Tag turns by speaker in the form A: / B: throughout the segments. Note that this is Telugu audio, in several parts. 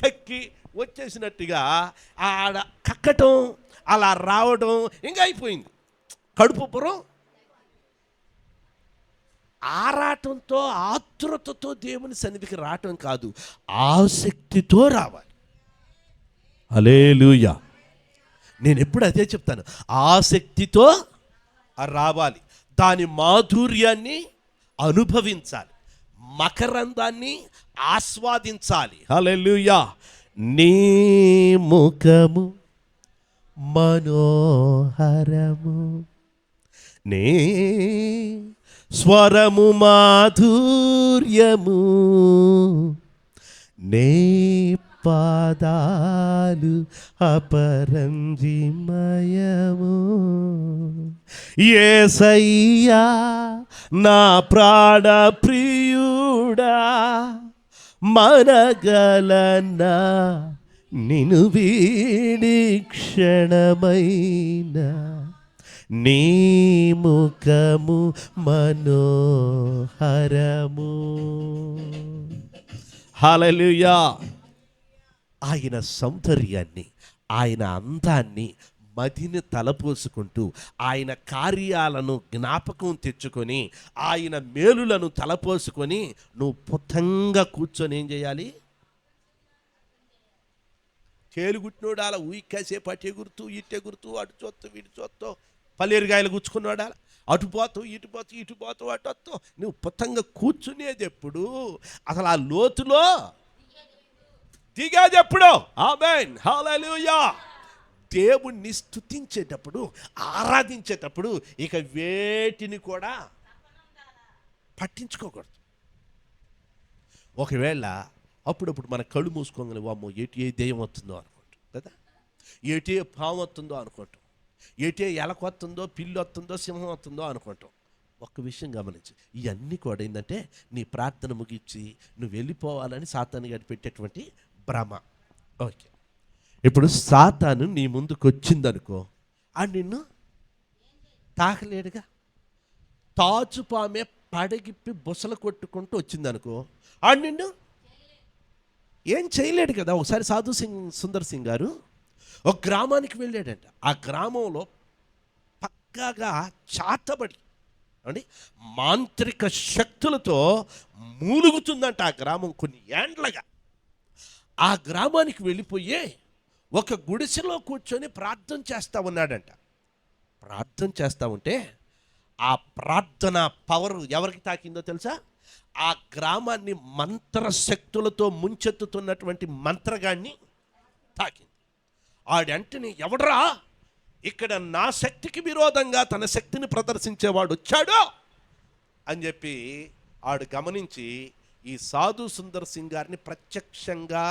A: కక్కి వచ్చేసినట్టుగా ఆడ కక్కటం, అలా రావడం ఇంకా అయిపోయింది. కడుపు పురం ఆరాటంతో, ఆతృతతో దేవుని సన్నిధికి రావటం కాదు, ఆసక్తితో రావాలి. హల్లెలూయా. నేను ఎప్పుడు అదే చెప్తాను, ఆసక్తితో రావాలి. దాని మాధుర్యాన్ని అనుభవించాలి, మకరందాన్ని ఆస్వాదించాలి. హల్లెలూయా. నీ ముఖము మనోహరము, నీ స్వరము మాధుర్యము, నీ పాదాలు అపరంజిమయము. యేసయ్యా నా ప్రాణ ప్రియుడా, మనగలనా నిన్ను వీడి క్షణమైనా, నీ ముఖము మనోహరము. హల్లెలూయా. ఆయన సౌందర్యాన్ని, ఆయన అందాన్ని మదిని తలపోసుకుంటూ, ఆయన కార్యాలను జ్ఞాపకం తెచ్చుకొని, ఆయన మేలులను తలపోసుకొని నువ్వు పుతంగా కూర్చొని ఏం చేయాలి? చేలుగుట్టినోడు అలా ఊయికాసేపు అటు ఎగురుతూ ఇటు ఎగురుతూ, అటు చూస్తూ ఇటు చూస్తూ, పల్లేరుగాయలు గుచ్చుకున్నాడు అలా అటు పోతూ ఇటు పోతూ, ఇటు పోతూ అటు వస్తూ, నువ్వు పుతంగా కూర్చునేది ఎప్పుడు? అసలు ఆ లోతులో దిగేది ఎప్పుడు? ఆమేన్, హల్లెలూయా. దేవుణ్ణి స్తుతించేటప్పుడు, ఆరాధించేటప్పుడు ఇక వేటిని కూడా పట్టించుకోకూడదు. ఒకవేళ అప్పుడప్పుడు మన కళ్ళు మూసుకోగలి, వామ్మో ఏటి ఏ దెయ్యం వస్తుందో అనుకుంటాం కదా, ఏటి ఏ పాము వస్తుందో అనుకుంటాం, ఏటే ఎలక వస్తుందో, పిల్లి వస్తుందో, సింహం వస్తుందో అనుకుంటాం. ఒక్క విషయం గమనించి, ఇవన్నీ కూడా ఏంటంటే నీ ప్రార్థన ముగించి నువ్వు వెళ్ళిపోవాలని సాతాను గారు పెట్టేటువంటి భ్రమ. ఓకే, ఇప్పుడు సాతాను నీ ముందుకు వచ్చిందనుకో, అని నిన్ను తాకలేడుగా. తాచుపామే పడగిప్పి బుసలు కొట్టుకుంటూ వచ్చిందనుకో, అని నిన్ను ఏం చేయలేడు కదా. ఒకసారి సాధు సుందర్ సింగ్ గారు ఒక గ్రామానికి వెళ్ళాడంట. ఆ గ్రామంలో పక్కాగా చాతబడి అండి మాంత్రిక శక్తులతో మూలుగుతుందంట ఆ గ్రామం కొన్ని ఏండ్లగా. ఆ గ్రామానికి వెళ్ళిపోయి ఒక గుడిసెలో కూర్చొని ప్రార్థన చేస్తూ ఉన్నాడంట. ప్రార్థన చేస్తూ ఉంటే ఆ ప్రార్థన పవర్ ఎవరికి తాకిందో తెలుసా? ఆ గ్రామాన్ని మంత్రశక్తులతో ముంచెత్తుతున్నటువంటి మంత్రగాడిని తాకింది. ఆడంటని, ఎవడరా ఇక్కడ నా శక్తికి విరోధంగా తన శక్తిని ప్రదర్శించేవాడు వచ్చాడు అని చెప్పి ఆడు గమనించి ఈ సాధు సుందర్ సింగ్ గారిని ప్రత్యక్షంగా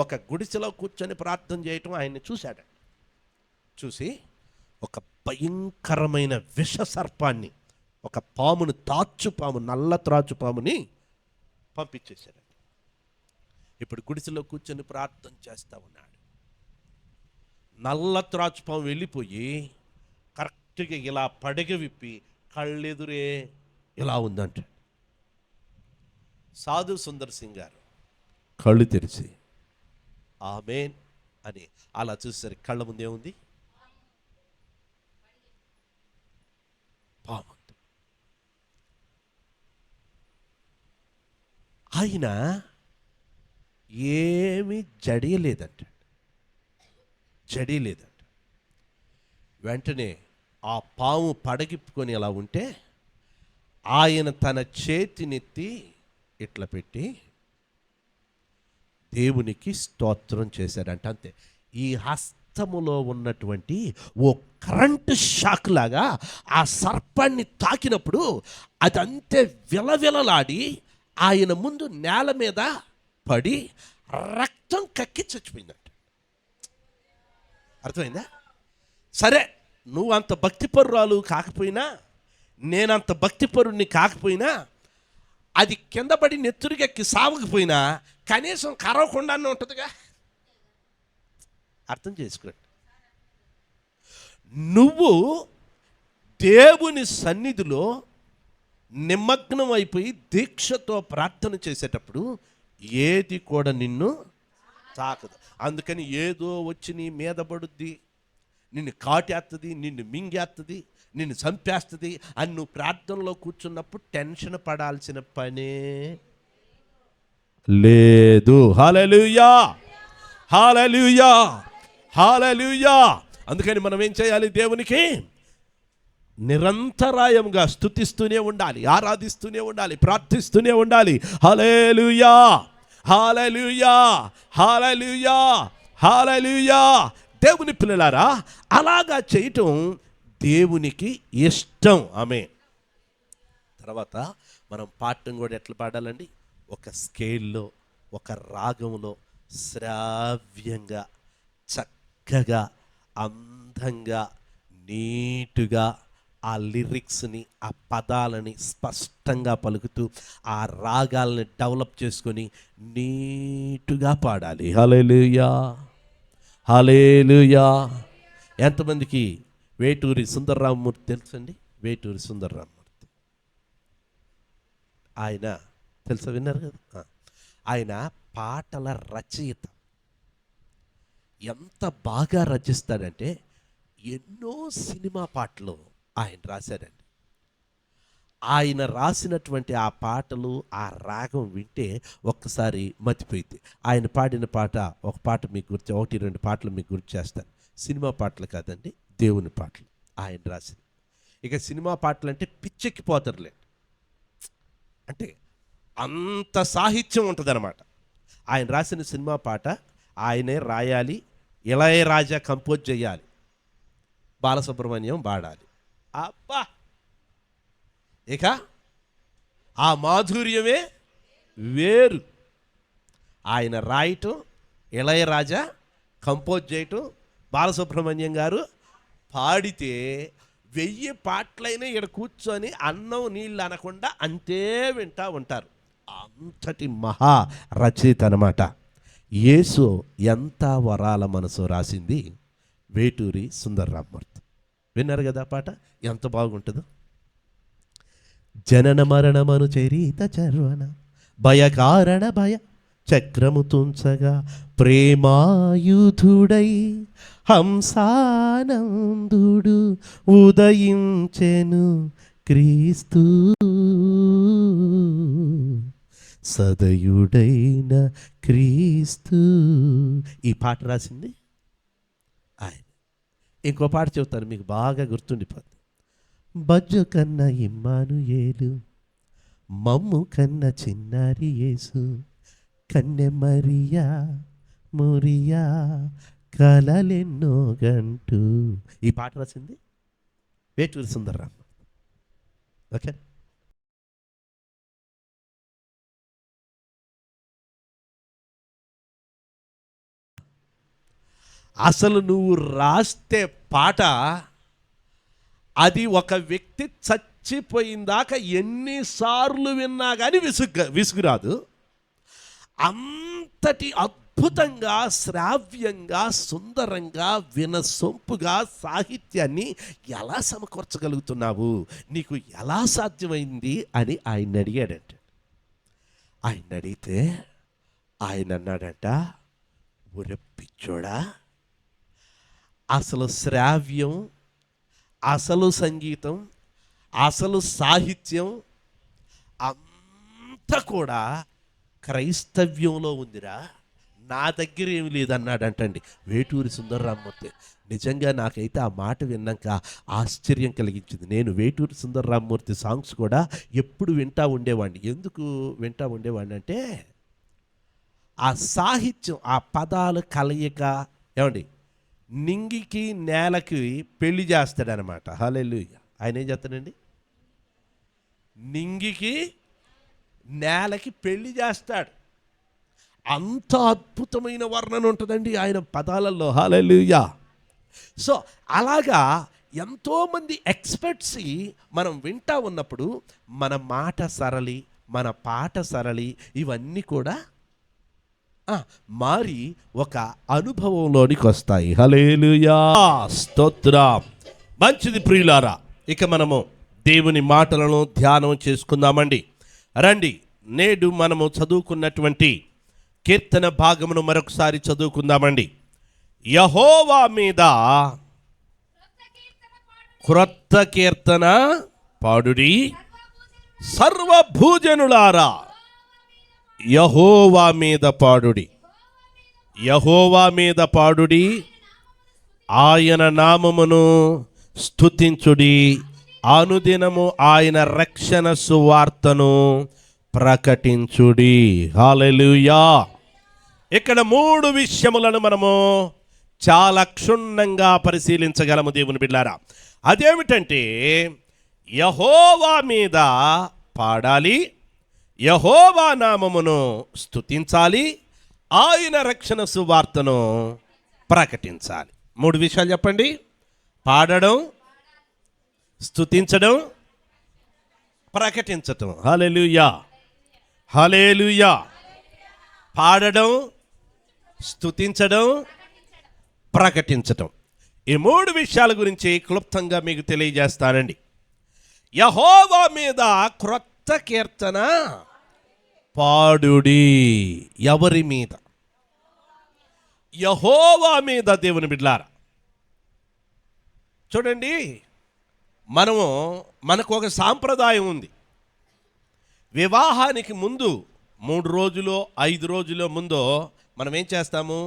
A: ఒక గుడిసెలో కూర్చొని ప్రార్థన చేయటం ఆయన్ని చూశాడు. చూసి ఒక భయంకరమైన విష సర్పాన్ని, ఒక పామును, తాచుపాము, నల్ల త్రాచుపాముని పంపించేశాడు. ఇప్పుడు గుడిసెలో కూర్చొని ప్రార్థన చేస్తూ ఉన్నాడు. నల్ల త్రాచుపాము వెళ్ళిపోయి కరెక్ట్గా ఇలా పడగ విప్పి కళ్ళెదురే ఇలా ఉందంట. సాధు సుందర్ సింగ్ గారు కళ్ళు తెరిచి ఆమేన్ అని అలా చూసేసరికి కళ్ళ ముందే ఉంది పాము. ఆయన ఏమీ జడియలేదంట. వెంటనే ఆ పాము పడగిప్పుకొని అలా ఉంటే ఆయన తన చేతినెత్తి ఇట్లా పెట్టి దేవునికి స్తోత్రం చేశాడంట. అంతే. ఈ హస్తములో ఉన్నటువంటి ఓ కరెంటు షాక్ లాగా ఆ సర్పాన్ని తాకినప్పుడు అదంతే విలవిలలాడి ఆయన ముందు నేల మీద పడి రక్తం కక్కి చచ్చిపోయిందంట. అర్థమైందా? సరే, నువ్వు అంత భక్తిపరురాలు కాకపోయినా, నేనంత భక్తిపరుణ్ణి కాకపోయినా, అది కింద పడి నెత్తురికెక్కి సావకపోయినా కనీసం కరవకుండానే ఉంటుందిగా. అర్థం చేసుకోండి. నువ్వు దేవుని సన్నిధిలో నిమగ్నం అయిపోయి దీక్షతో ప్రార్థన చేసేటప్పుడు ఏది కూడా నిన్ను తాకదు. అందుకని ఏదో వచ్చి నీ మీద పడుద్ది, నిన్ను కాటేస్తుంది, నిన్ను మింగేస్తుంది, నిన్ను చంపేస్తుంది అని నువ్వు ప్రార్థనలో కూర్చున్నప్పుడు టెన్షన్ పడాల్సిన పనే లేదు. హల్లెలూయా, హల్లెలూయా, హల్లెలూయా. అందుకని మనం ఏం చేయాలి? దేవునికి నిరంతరాయంగా స్తుతిస్తూనే ఉండాలి, ఆరాధిస్తూనే ఉండాలి, ప్రార్థిస్తూనే ఉండాలి. హల్లెలూయా, హల్లెలూయా, హల్లెలూయా, హల్లెలూయా. దేవుని పిల్లలారా, అలాగా చేయటం దేవునికి ఇష్టం. ఆమేన్. తర్వాత మనం పాడటం కూడా ఎట్లా పాడాలండి? ఒక స్కేల్లో, ఒక రాగంలో శ్రావ్యంగా, చక్కగా, అందంగా, నీటుగా ఆ లిరిక్స్ని, ఆ పదాలని స్పష్టంగా పలుకుతూ ఆ రాగాల్ని డెవలప్ చేసుకొని నీటుగా పాడాలి. హల్లెలూయా, హల్లెలూయా. ఎంతమందికి వేటూరి సుందరరామమూర్తి తెలుసండి? వేటూరి సుందరరామమూర్తి ఆయన తెలుసా? విన్నారు కదా? ఆయన పాటల రచయిత. ఎంత బాగా రచిస్తాడంటే ఎన్నో సినిమా పాటలు ఆయన రాశాడండి. ఆయన రాసినటువంటి ఆ పాటలు, ఆ రాగం వింటే ఒక్కసారి మతిపోయింది. ఆయన పాడిన పాట, ఒక పాట మీకు గుర్తు, 1-2 పాటలు మీకు గుర్తు చేస్తాను. సినిమా పాటలు కాదండి, దేవుని పాటలు ఆయన రాసింది. ఇక సినిమా పాటలు అంటే పిచ్చెక్కిపోతారులే, అంటే అంత సాహిత్యం ఉంటుంది అనమాట. ఆయన రాసిన సినిమా పాట ఆయనే రాయాలి, ఇళయరాజా కంపోజ్ చేయాలి, బాలసుబ్రహ్మణ్యం పాడాలి. అబ్బా, ఇక ఆ మాధుర్యమే వేరు. ఆయన రాయటం, ఇళయరాజా కంపోజ్ చేయటం, బాలసుబ్రహ్మణ్యం గారు పాడితే 1000 పాటలైనా ఇక్కడ కూర్చొని అన్నం నీళ్ళు అనకుండా అంతే వింటా ఉంటారు. అంతటి మహా రచయిత అనమాట. యేసు ఎంత వరాల మనసు రాసింది వేటూరి సుందరరామమూర్తి. విన్నారు కదా పాట? ఎంత బాగుంటుందో. జనన మరణమను చరిత చర్వన భయకారణ భయ చక్రము తుంచగా ప్రేమాయుధుడై హంసానందుడు ఉదయించెను క్రీస్తు, సదయుడైన క్రీస్తు. ఈ పాట రాసింది ఆయన. ఇంకో పాట చెబుతాను, మీకు బాగా గుర్తుండిపోతుంది. బజ్జు కన్న ఇమ్మానుయేలు, మమ్ము కన్న చిన్నారి యేసు, కన్నె మరియా మురియా కలలెన్నో గంటూ. ఈ పాట రాసింది వేటూరి సుందరరామ. ఓకే, అసలు నువ్వు రాస్తే పాట అది ఒక వ్యక్తి చచ్చిపోయిందాక ఎన్నిసార్లు విన్నా కానీ విసుగురాదు. అంతటి అద్భుతంగా, శ్రావ్యంగా, సుందరంగా, వినసొంపుగా సాహిత్యాన్ని ఎలా సమకూర్చగలుగుతున్నావు, నీకు ఎలా సాధ్యమైంది అని ఆయన అడిగాడంట. ఆయన అడిగితే ఆయన అన్నాడంట, ఒరే పిచ్చోడా, అసలు శ్రావ్యం, అసలు సంగీతం, అసలు సాహిత్యం అంతా కూడా క్రైస్తవ్యంలో ఉందిరా, నా దగ్గర ఏమి లేదన్నాడంటండి వేటూరి సుందరరామమూర్తి. నిజంగా నాకైతే ఆ మాట విన్నాక ఆశ్చర్యం కలిగించింది. నేను వేటూరి సుందరరామమూర్తి సాంగ్స్ కూడా ఎప్పుడు వింటా ఉండేవాడిని. ఎందుకు వింటా ఉండేవాడిని అంటే ఆ సాహిత్యం, ఆ పదాలు కలయిక. ఏమండి, నింగికి నేలకి పెళ్లి చేస్తాడనమాట. హల్లెలూయా. ఆయన ఏం చేస్తాడండి? నింగికి నేలకి పెళ్లి చేస్తాడు. అంత అద్భుతమైన వర్ణన ఉంటుందండి ఆయన పదాలలో. హల్లెలూయా. సో అలాగా ఎంతోమంది ఎక్స్పర్ట్స్ మనం వింటా ఉన్నప్పుడు మన మాట సరళి, మన పాట సరళి, ఇవన్నీ కూడా మారి ఒక అనుభవంలోనికి వస్తాయి. హల్లెలూయా, స్తోత్రం. మంచిది ప్రియులారా, ఇక మనము దేవుని మాటలను ధ్యానం చేసుకుందామండి. రండి, నేడు మనము చదువుకున్నటువంటి కీర్తన భాగమును మరొకసారి చదువుకుందామండి. యెహోవా మీద క్రొత్త కీర్తన పాడుడి, సర్వభూజనులారా యెహోవా మీద పాడుడి. యెహోవా మీద పాడుడి, ఆయన నామమును స్తుతించుడి, అనుదినము ఆయన రక్షణ సువార్తను ప్రకటించుడి. హల్లెలూయా. ఇక్కడ 3 విషయములను మనము చాలా క్షుణ్ణంగా పరిశీలించగలము దేవుని బిడ్డలారా. అదేమిటంటే, యెహోవా మీద పాడాలి, యెహోవా నామమును స్తుతించాలి, ఆయన రక్షణ సువార్తను ప్రకటించాలి. 3 విషయాలు చెప్పండి. పాడడం, స్తుతించడం, ప్రకటించటం. హల్లెలూయా, హల్లెలూయా. పాడడం, స్తుతించడం, ప్రకటించటం. ఈ 3 విషయాల గురించి క్లుప్తంగా మీకు తెలియజేస్తానండి. యెహోవా మీద క్రొత్త కీర్తన పాడుడి. ఎవరి మీద? యెహోవా మీద. దేవుని బిడ్డలారా, చూడండి, మనకు ఒక సాంప్రదాయం ఉంది. వివాహానికి ముందు 3 రోజులో 5 రోజుల ముందో మనం ఏం చేస్తాము?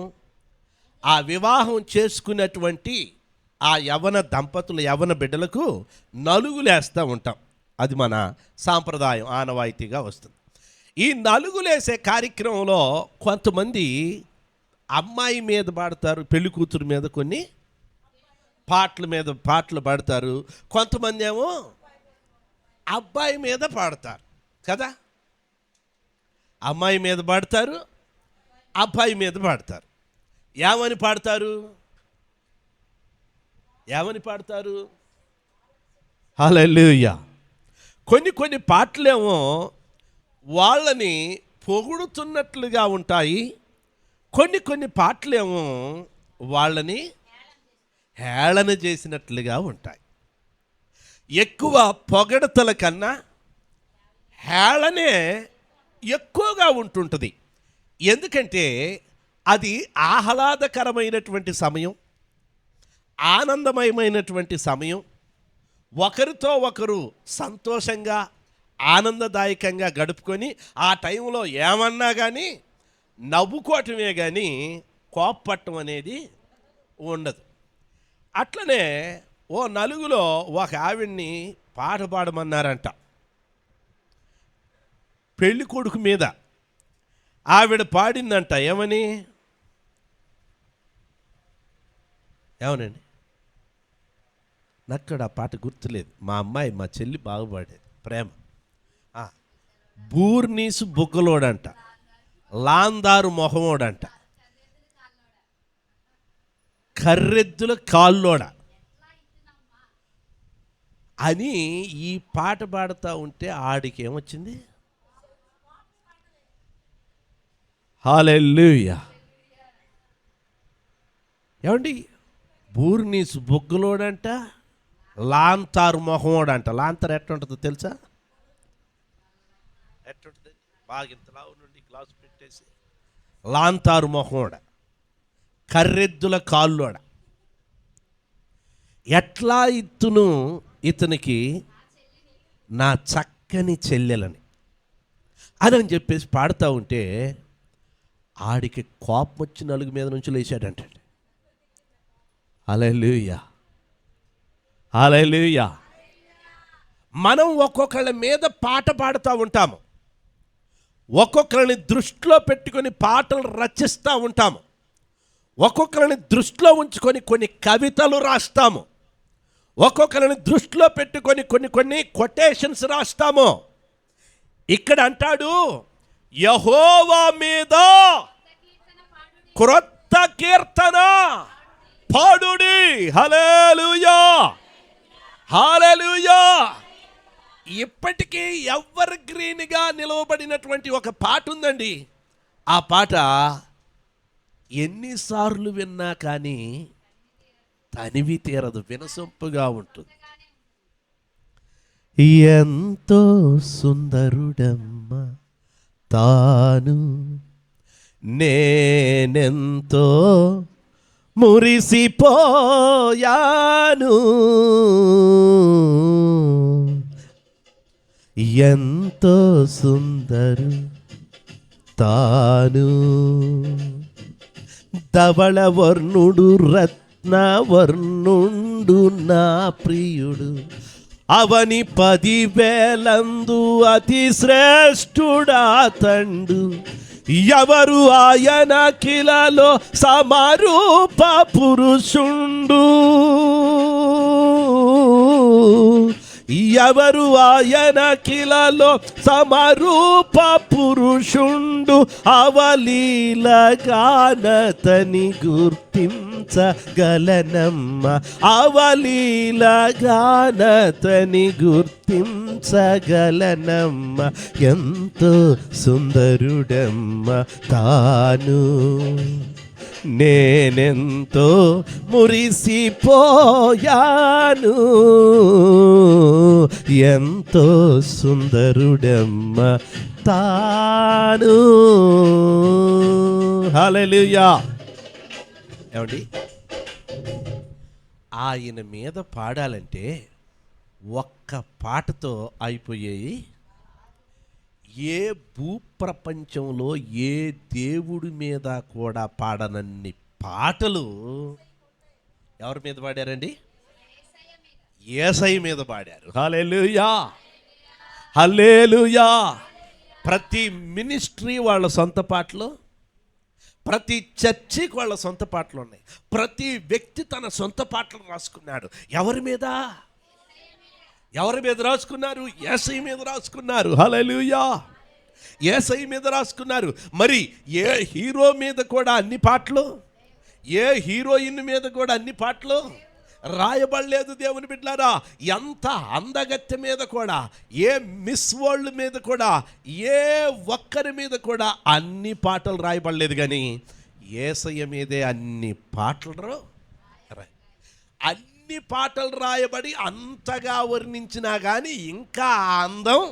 A: ఆ వివాహం చేసుకున్నటువంటి ఆ యవ్వన దంపతులు, యవ్వన బిడ్డలకు నలుగులేస్తూ ఉంటాం. అది మన సాంప్రదాయం, ఆనవాయితీగా వస్తుంది. ఈ నలుగులేసే కార్యక్రమంలో కొంతమంది అమ్మాయి మీద పాడతారు, పెళ్లి కూతురు మీద కొన్ని పాటలు పాడతారు. కొంతమంది ఏమో అబ్బాయి మీద పాడతారు కదా. అమ్మాయి మీద పాడతారు, అబ్బాయి మీద పాడతారు. ఏమని పాడతారు? హల్లెలూయా. కొన్ని పాటలేమో వాళ్ళని పొగుడుతున్నట్లుగా ఉంటాయి. కొన్ని పాటలేమో వాళ్ళని హేళన చేసినట్లుగా ఉంటాయి. ఎక్కువ పొగడతల కన్నా హేళనే ఎక్కువగా ఉంటుంటుంది. ఎందుకంటే అది ఆహ్లాదకరమైనటువంటి సమయం, ఆనందమయమైనటువంటి సమయం. ఒకరితో ఒకరు సంతోషంగా ఆనందదాయకంగా గడుపుకొని ఆ టైంలో ఏమన్నా కానీ నవ్వుకోవటమే కానీ కోప్పట్టం అనేది ఉండదు. అట్లనే ఓ నలుగులో ఒక ఆవిడ్ని పాట పాడమన్నారంట. పెళ్లి కొడుకు మీద ఆవిడ పాడిందంట. ఏమనండి? నాకు ఆ పాట గుర్తులేదు. మా అమ్మాయి, మా చెల్లి బాగా పాడేది. ప్రేమ. బూర్నీసు బుగ్గలోడంట, లాందారు మొహమోడంట, కర్రెద్దుల కాళ్ళోడ అని ఈ పాట పాడుతూ ఉంటే ఆడికి ఏమొచ్చింది? హల్లెలూయా. ఏమండి? బూర్నీసు బొగ్గులోడంట, లాంతారు మొహమోడంట. లాంతర్ ఎట్టుంటుందో తెలుసా? ఎట్టుంటుంది? బాగా ఇంతలావు నుండి గ్లాసు పెట్టేసి లాంతారు మొహమోడ, కర్రెద్దుల కాళ్ళోడ. ఎట్లా ఇత్తును ఇతనికి నా చక్కని చెల్లెలని అని చెప్పేసి పాడుతూ ఉంటే ఆడికి కోపం వచ్చి నలుగు మీద నుంచి లేచాడంటే. హల్లెలూయా, హల్లెలూయా. మనం ఒక్కొక్కళ్ళ మీద పాట పాడుతూ ఉంటాము, ఒక్కొక్కరిని దృష్టిలో పెట్టుకొని పాటలు రచిస్తూ ఉంటాము, ఒక్కొక్కరిని దృష్టిలో ఉంచుకొని కొన్ని కవితలు రాస్తాము, ఒక్కొక్కరిని దృష్టిలో పెట్టుకొని కొన్ని కొటేషన్స్ రాస్తాము. ఇక్కడ అంటాడు, యెహోవా మీద క్రొత్త కీర్తన పాడుడి. హల్లెలూయా, హల్లెలూయా. ఇప్పటికీ ఎవర్ గ్రీన్గా నిలవబడినటువంటి ఒక పాట ఉందండి. ఆ పాట ఎన్నిసార్లు విన్నా కానీ తనివి తీరదు, వినసొంపుగా ఉంటుంది. ఎంతో సుందరుడమ్మ తాను, నేనెంతో మురిసిపోయాను, ఎంతో సుందరు తాను, ధవళవర్ణుడు రత్నవర్ణుండు నా ప్రియుడు, అవని 10,000 అతి శ్రేష్ఠుడా తండు, ఎవరు ఆయన కిలలో సమరూప పురుషుండు, ఎవరు ఆయన కిలలో సమరూప పురుషుండు, అవలీలగానతని గుర్తించగలనమ్మ, అవలీలగానతని గుర్తించగలనమ్మ, ఎంతో సుందరుడమ్మ తాను, నేనెంతో మురిసిపోయాను, ఎంతో సుందరుడమ్మ తాను. హల్లెలూయా. ఏమండి, ఆయన మీద పాడాలంటే ఒక్క పాటతో అయిపోయాయి. ఏ భూప్రపంచంలో ఏ దేవుడి మీద కూడా పాడనన్ని పాటలు ఎవరి మీద పాడారండి? యేసయ్య మీద పాడారు. హల్లెలూయా, హల్లెలూయా. ప్రతి మినిస్ట్రీ వాళ్ళ సొంత పాటలు, ప్రతి చర్చికి వాళ్ళ సొంత పాటలు ఉన్నాయి. ప్రతి వ్యక్తి తన సొంత పాటలు రాసుకున్నాడు. ఎవరి మీద? ఎవరి మీద రాసుకున్నారు? యేసయ్య మీద రాసుకున్నారు. హల్లెలూయా, యేసయ్య మీద రాసుకున్నారు. మరి ఏ హీరో మీద కూడా అన్ని పాటలు, ఏ హీరోయిన్ మీద కూడా అన్ని పాటలు రాయబడలేదు దేవుని బిడ్డలారా. ఎంత అందగత్తె మీద కూడా, ఏ మిస్ వరల్డ్ మీద కూడా, ఏ ఒక్కరి మీద కూడా అన్ని పాటలు రాయబడలేదు. కానీ యేసయ్య మీదే అన్ని పాటలు అన్ని పాటలు రాయబడి అంతగా వర్ణించినా కానీ ఇంకా అందం,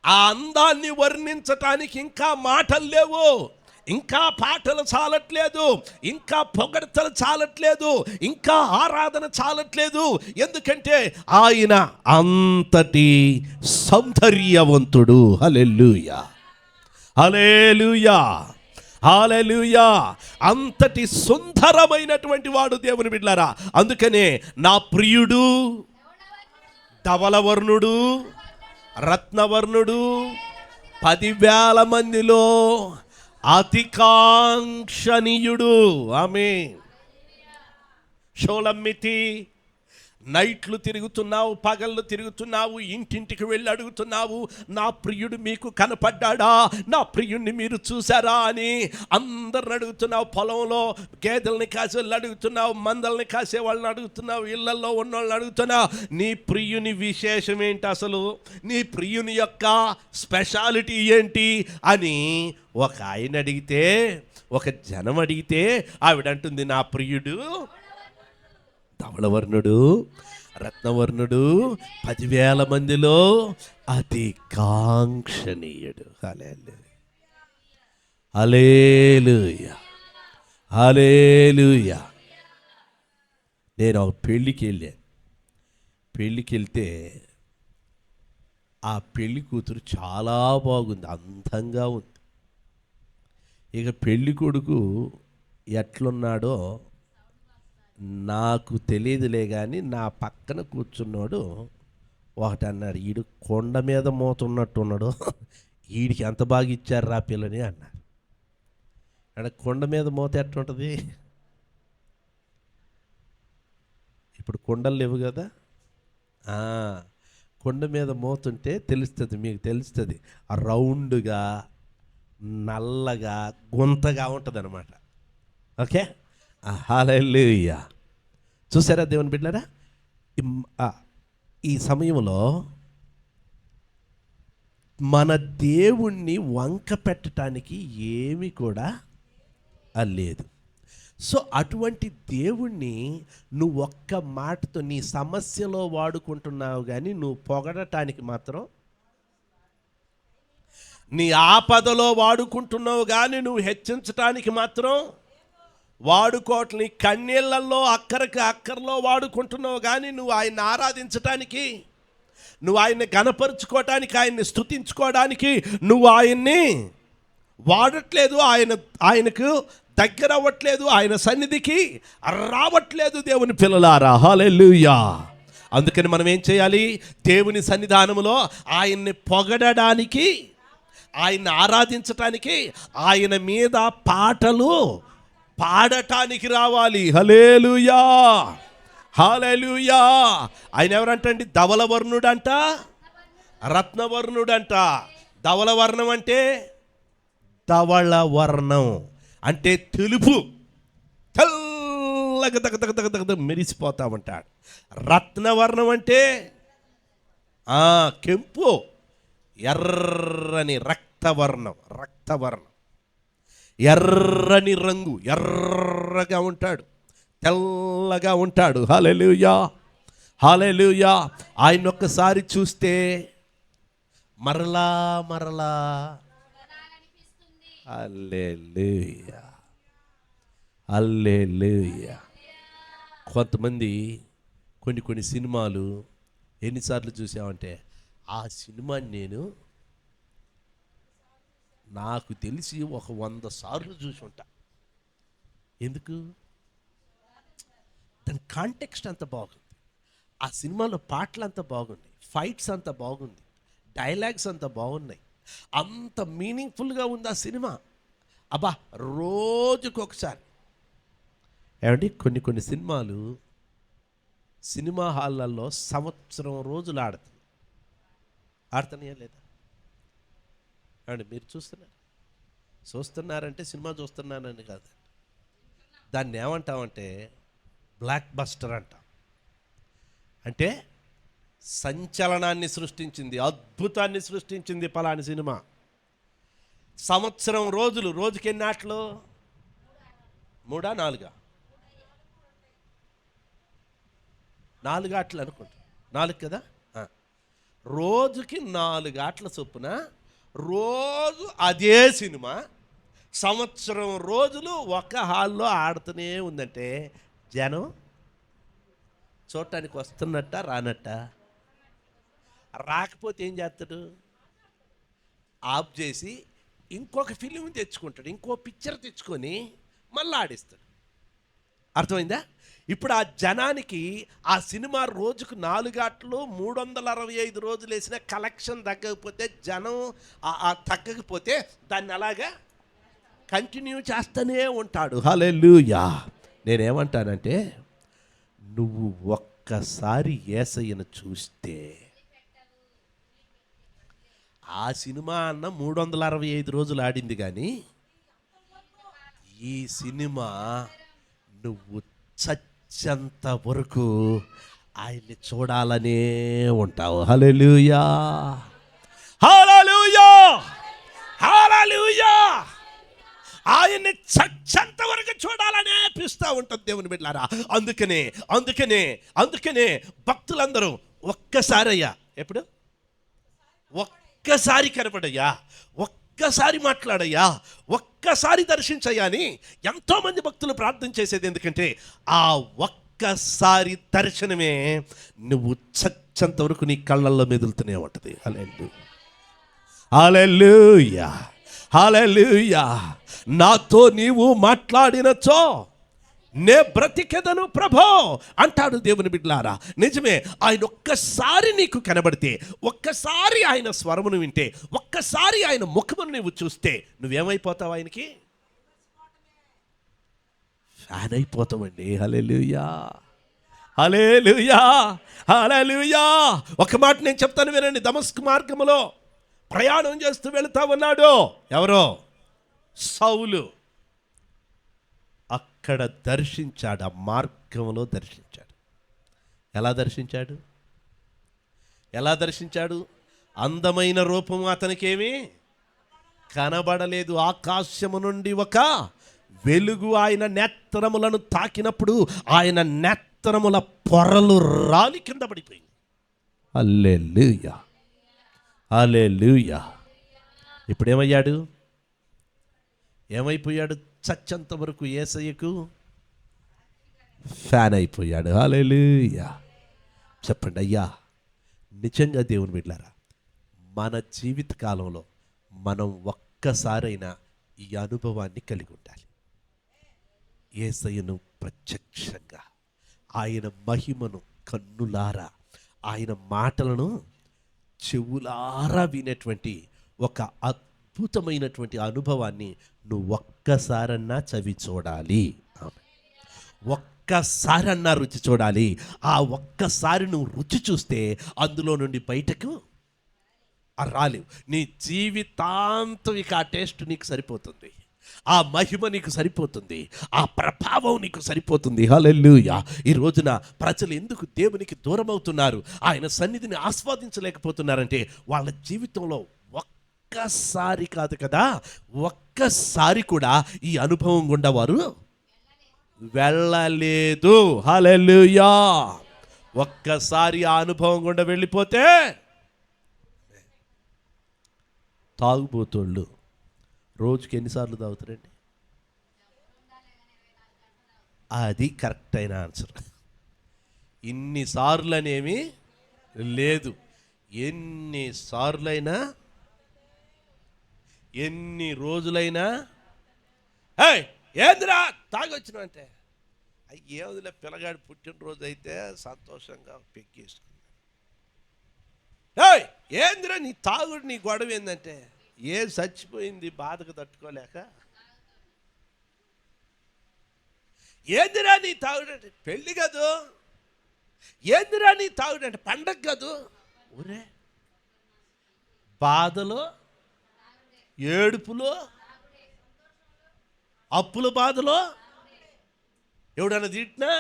A: ఆ అందాన్ని వర్ణించటానికి ఇంకా మాటలు లేవు, ఇంకా పాటలు చాలట్లేదు, ఇంకా పొగడ్తలు చాలట్లేదు, ఇంకా ఆరాధన చాలట్లేదు. ఎందుకంటే ఆయన అంతటి సౌందర్యవంతుడు. హల్లెలూయా, హల్లెలూయా, హల్లెలూయా. అంతటి సుందరమైనటువంటి వాడు దేవుని బిడ్డలారా. అందుకనే నా ప్రియుడు ధవళవర్ణుడు రత్నవర్ణుడు 10,000 మందిలో అతికాంక్షణీయుడు. ఆమేన్. షోలమ్మితి, నైట్లు తిరుగుతున్నావు, పగళ్ళు తిరుగుతున్నావు, ఇంటింటికి వెళ్ళి అడుగుతున్నావు, నా ప్రియుడు మీకు కనపడ్డాడా, నా ప్రియుడిని మీరు చూసారా అని అందరిని అడుగుతున్నావు. పొలంలో గేదెల్ని కాసే వాళ్ళని అడుగుతున్నావు, మందల్ని కాసే వాళ్ళని అడుగుతున్నావు, ఇళ్లలో ఉన్న వాళ్ళని అడుగుతున్నావు. నీ ప్రియుని విశేషం ఏంటి, అసలు నీ ప్రియుని యొక్క స్పెషాలిటీ ఏంటి అని ఒక ఆయన అడిగితే, ఒక జనం అడిగితే ఆవిడంటుంది, నా ప్రియుడు ధవళవర్ణుడు రత్నవర్ణుడు 10,000 మందిలో అతి కాంక్షణీయుడు. హల్లెలూయా, హల్లెలూయా, హల్లెలూయా. నేను ఒక పెళ్ళికి వెళ్తే ఆ పెళ్లి కూతురు చాలా బాగుంది, అందంగా ఉంది. ఇక పెళ్లి కొడుకు ఎట్లున్నాడో నాకు తెలియదులే, కానీ నా పక్కన కూర్చున్నాడు ఒకటి అన్నాడు, ఈడు కొండ మీద మోతున్నట్టున్నాడు, ఈడికి ఎంత బాగా ఇచ్చారు రా పిల్లని అన్నారు. అంటే కొండ మీద మోత ఎట్లుంటుంది? ఇప్పుడు కొండలు లేవు కదా, కొండ మీద మోతుంటే తెలుస్తుంది, మీకు తెలుస్తుంది. రౌండ్గా నల్లగా గుంతగా ఉంటుంది అనమాట. ఓకే, హల్లెలూయా. చూసారా దేవుని బిడ్డలారా, ఈ సమయంలో మన దేవుణ్ణి వంక పెట్టడానికి ఏమీ కూడా లేదు. సో అటువంటి దేవుణ్ణి నువ్వు ఒక్క మాటతో నీ సమస్యలో వాడుకుంటున్నావు, కానీ నువ్వు పొగడటానికి మాత్రం నీ ఆపదలో వాడుకుంటున్నావు కానీ నువ్వు హెచ్చించటానికి మాత్రం వాడుకోవట్లే. నీ కన్నీళ్ళల్లో అక్కర్లో వాడుకుంటున్నావు కానీ నువ్వు ఆయన్ని ఆరాధించటానికి, నువ్వు ఆయన్ని గణపరుచుకోవటానికి, ఆయన్ని స్తుతించుకోవడానికి నువ్వు ఆయన్ని వాడట్లేదు. ఆయనకు దగ్గర అవ్వట్లేదు, ఆయన సన్నిధికి రావట్లేదు. దేవుని పిల్లలారా, హల్లెలూయా. అందుకని మనం ఏం చేయాలి? దేవుని సన్నిధానములో ఆయన్ని పొగడడానికి, ఆయన్ని ఆరాధించటానికి, ఆయన మీద పాటలు పాడటానికి రావాలి. హల్లెలూయా, హల్లెలూయా. ఆయన ఎవరంటండి? ధవలవర్ణుడంట, రత్నవర్ణుడంట. ధవలవర్ణం అంటే ధవళవర్ణం అంటే తెలుపు, తెల్లగా తగ మెరిసిపోతా ఉంటాడు. రత్నవర్ణం అంటే కెంపు, ఎర్రని రక్తవర్ణం, ఎర్రని రంగు, ఎర్రగా ఉంటాడు, తెల్లగా ఉంటాడు. హల్లెలూయా, హల్లెలూయా. ఆయన ఒక్కసారి చూస్తే మరలా హల్లెలూయా, హల్లెలూయా. కొంతమంది కొన్ని సినిమాలు ఎన్నిసార్లు చూసామంటే, ఆ సినిమాని నాకు తెలిసి 100 సార్లు చూసి ఉంటా. ఎందుకు? దాని కాంటెక్స్ట్ అంత బాగుంది, ఆ సినిమాలో పాటలు అంత బాగున్నాయి, ఫైట్స్ అంత బాగుంది, డైలాగ్స్ అంత బాగున్నాయి, అంత మీనింగ్ఫుల్గా ఉంది ఆ సినిమా. అబ్బా, రోజుకొకసారి. ఏమండి, కొన్ని సినిమాలు సినిమా హాళ్ళల్లో సంవత్సరం రోజులు ఆడుతున్నాయా లేదా? ఏమండి, మీరు చూస్తున్నారంటే సినిమా చూస్తున్నానని కాదు. దాన్ని ఏమంటామంటే బ్లాక్ బస్టర్ అంటాం. అంటే సంచలనాన్ని సృష్టించింది, అద్భుతాన్ని సృష్టించింది పలాని సినిమా. సంవత్సరం రోజులు, రోజుకి ఎన్ని ఆటలు? 3 4 4 ఆటలు అనుకుంటా, 4 కదా. రోజుకి 4 ఆటల చొప్పున రోజు అదే సినిమా సంవత్సరం రోజులు ఒక హాల్లో ఆడుతూనే ఉందంటే జనం చూడటానికి వస్తున్నట్ట, రానట్ట? రాకపోతే ఏం చేస్తాడు? ఆఫ్ చేసి ఇంకొక ఫిలిం తెచ్చుకుంటాడు, ఇంకో పిక్చర్ తెచ్చుకొని మళ్ళీ ఆడిస్తాడు. అర్థమైందా? ఇప్పుడు ఆ జనానికి ఆ సినిమా రోజుకు 4 ఆటలు 365 రోజులు వేసిన కలెక్షన్ తగ్గకపోతే, జనం తగ్గకపోతే దాన్ని అలాగా కంటిన్యూ చేస్తూనే ఉంటాడు. హల్లెలూయా. నేనేమంటానంటే, నువ్వు ఒక్కసారి యేసయ్యను చూస్తే, ఆ సినిమా అన్న 365 రోజులు ఆడింది కానీ ఈ సినిమా నువ్వు చచ్చేంత వరకు ఆయన్ని చూడాలనే ఉంటావు. హల్లెలూయా, హల్లెలూయా, హల్లెలూయా. ఆయన్ని చచ్చేంత వరకు చూడాలనే అనిపిస్తూ ఉంటుంది దేవుని బిడ్డలారా. అందుకనే భక్తులందరూ ఒక్కసారి అయ్యా, ఎప్పుడు ఒక్కసారి కనపడయ్యా, ఒక్కసారి మాట్లాడయ్యా, ఒక్కసారి దర్శించయ్యా అని ఎంతోమంది భక్తులు ప్రార్థన చేసేది. ఎందుకంటే ఆ ఒక్కసారి దర్శనమే నువ్వు చచ్చేంత వరకు నీ కళ్ళల్లో మెదులుతూనే ఉంటుంది. హల్లెలూయా, హల్లెలూయా. నాతో నీవు మాట్లాడినచో నే బ్రతికెదను ప్రభో అంటాడు దేవుని బిడ్డలారా. నిజమే, ఆయన ఒక్కసారి నీకు కనబడితే, ఒక్కసారి ఆయన స్వరమును వింటే, ఒక్కసారి ఆయన ముఖమును నువ్వు చూస్తే నువ్వేమైపోతావు? ఆయనకి ఫ్యాన్ అయిపోతావండి. హల్లెలూయా, హల్లెలూయా, హల్లెలూయా. ఒక మాట నేను చెప్తాను వినండి. దమస్కు మార్గములో ప్రయాణం చేస్తూ వెళుతా ఉన్నాడు. ఎవరో? సౌలు. అక్కడ దర్శించాడు, ఆ మార్గంలో దర్శించాడు. ఎలా దర్శించాడు? అందమైన రూపము అతనికేమీ కనబడలేదు. ఆకాశము నుండి ఒక వెలుగు ఆయన నేత్రములను తాకినప్పుడు ఆయన నేత్రముల పొరలు రాలి కింద పడిపోయింది. హల్లెలూయా, హల్లెలూయా, ఇప్పుడేమయ్యాడు? ఏమైపోయాడు? చచ్చంత వరకు యేసయ్యకు ఫ్యాన్ అయిపోయాడు. హల్లెలూయా. చెప్పండి అయ్యా, నిజంగా దేవుని బిడ్డలారా, మన జీవిత కాలంలో మనం ఒక్కసారైనా ఈ అనుభవాన్ని కలిగి ఉండాలి. యేసయ్యను ప్రత్యక్షంగా, ఆయన మహిమను కన్నులారా, ఆయన మాటలను చెవులారా వినేటువంటి ఒక అద్భుతమైనటువంటి అనుభవాన్ని నువ్వు ఒక్కసారన్నా చవి చూడాలి. ఒక్కసారన్నా రుచి చూడాలి. ఆ ఒక్కసారి నువ్వు రుచి చూస్తే అందులో నుండి బయటకు రాలేవు. నీ జీవితాంతం ఇక ఆ టేస్ట్ నీకు సరిపోతుంది, ఆ మహిమ నీకు సరిపోతుంది, ఆ ప్రభావం నీకు సరిపోతుంది. హల్లెలూయా. ఈ రోజున ప్రజలు ఎందుకు దేవునికి దూరం అవుతున్నారు, ఆయన సన్నిధిని ఆస్వాదించలేకపోతున్నారంటే వాళ్ళ జీవితంలో ఒక్కసారి కాదు కదా, ఒక్కసారి కూడా ఈ అనుభవం గుండా వారు వెళ్ళలేదు. హల్లెలూయా. ఒక్కసారి ఆ అనుభవం గుండా వెళ్ళిపోతే, తాగుబోతోళ్ళు రోజుకి ఎన్నిసార్లు తాగుతారండి? అది కరెక్ట్ అయిన ఆన్సర్. ఇన్నిసార్లు అనేమి లేదు. ఎన్నిసార్లైనా, ఎన్ని రోజులైనా, ఏందిరా తాగొచ్చినావు అంటే, ఏదిలే పిల్లగాడు పుట్టినరోజు అయితే సంతోషంగా పెక్కేసుకున్నాడు. ఏందిరా నీ తాగుడు, నీ గొడవ ఏందంటే, ఏం చచ్చిపోయింది బాధకు తట్టుకోలేక. ఏందిరా నీ తాగుడు అంటే పెళ్ళి కాదు. ఏందిరా నీ తాగుడు అంటే పండగ కాదు. ఊరే బాధలో, ఏడుపులో, అప్పుల బాధలో, ఎవడన్నా తిట్టినా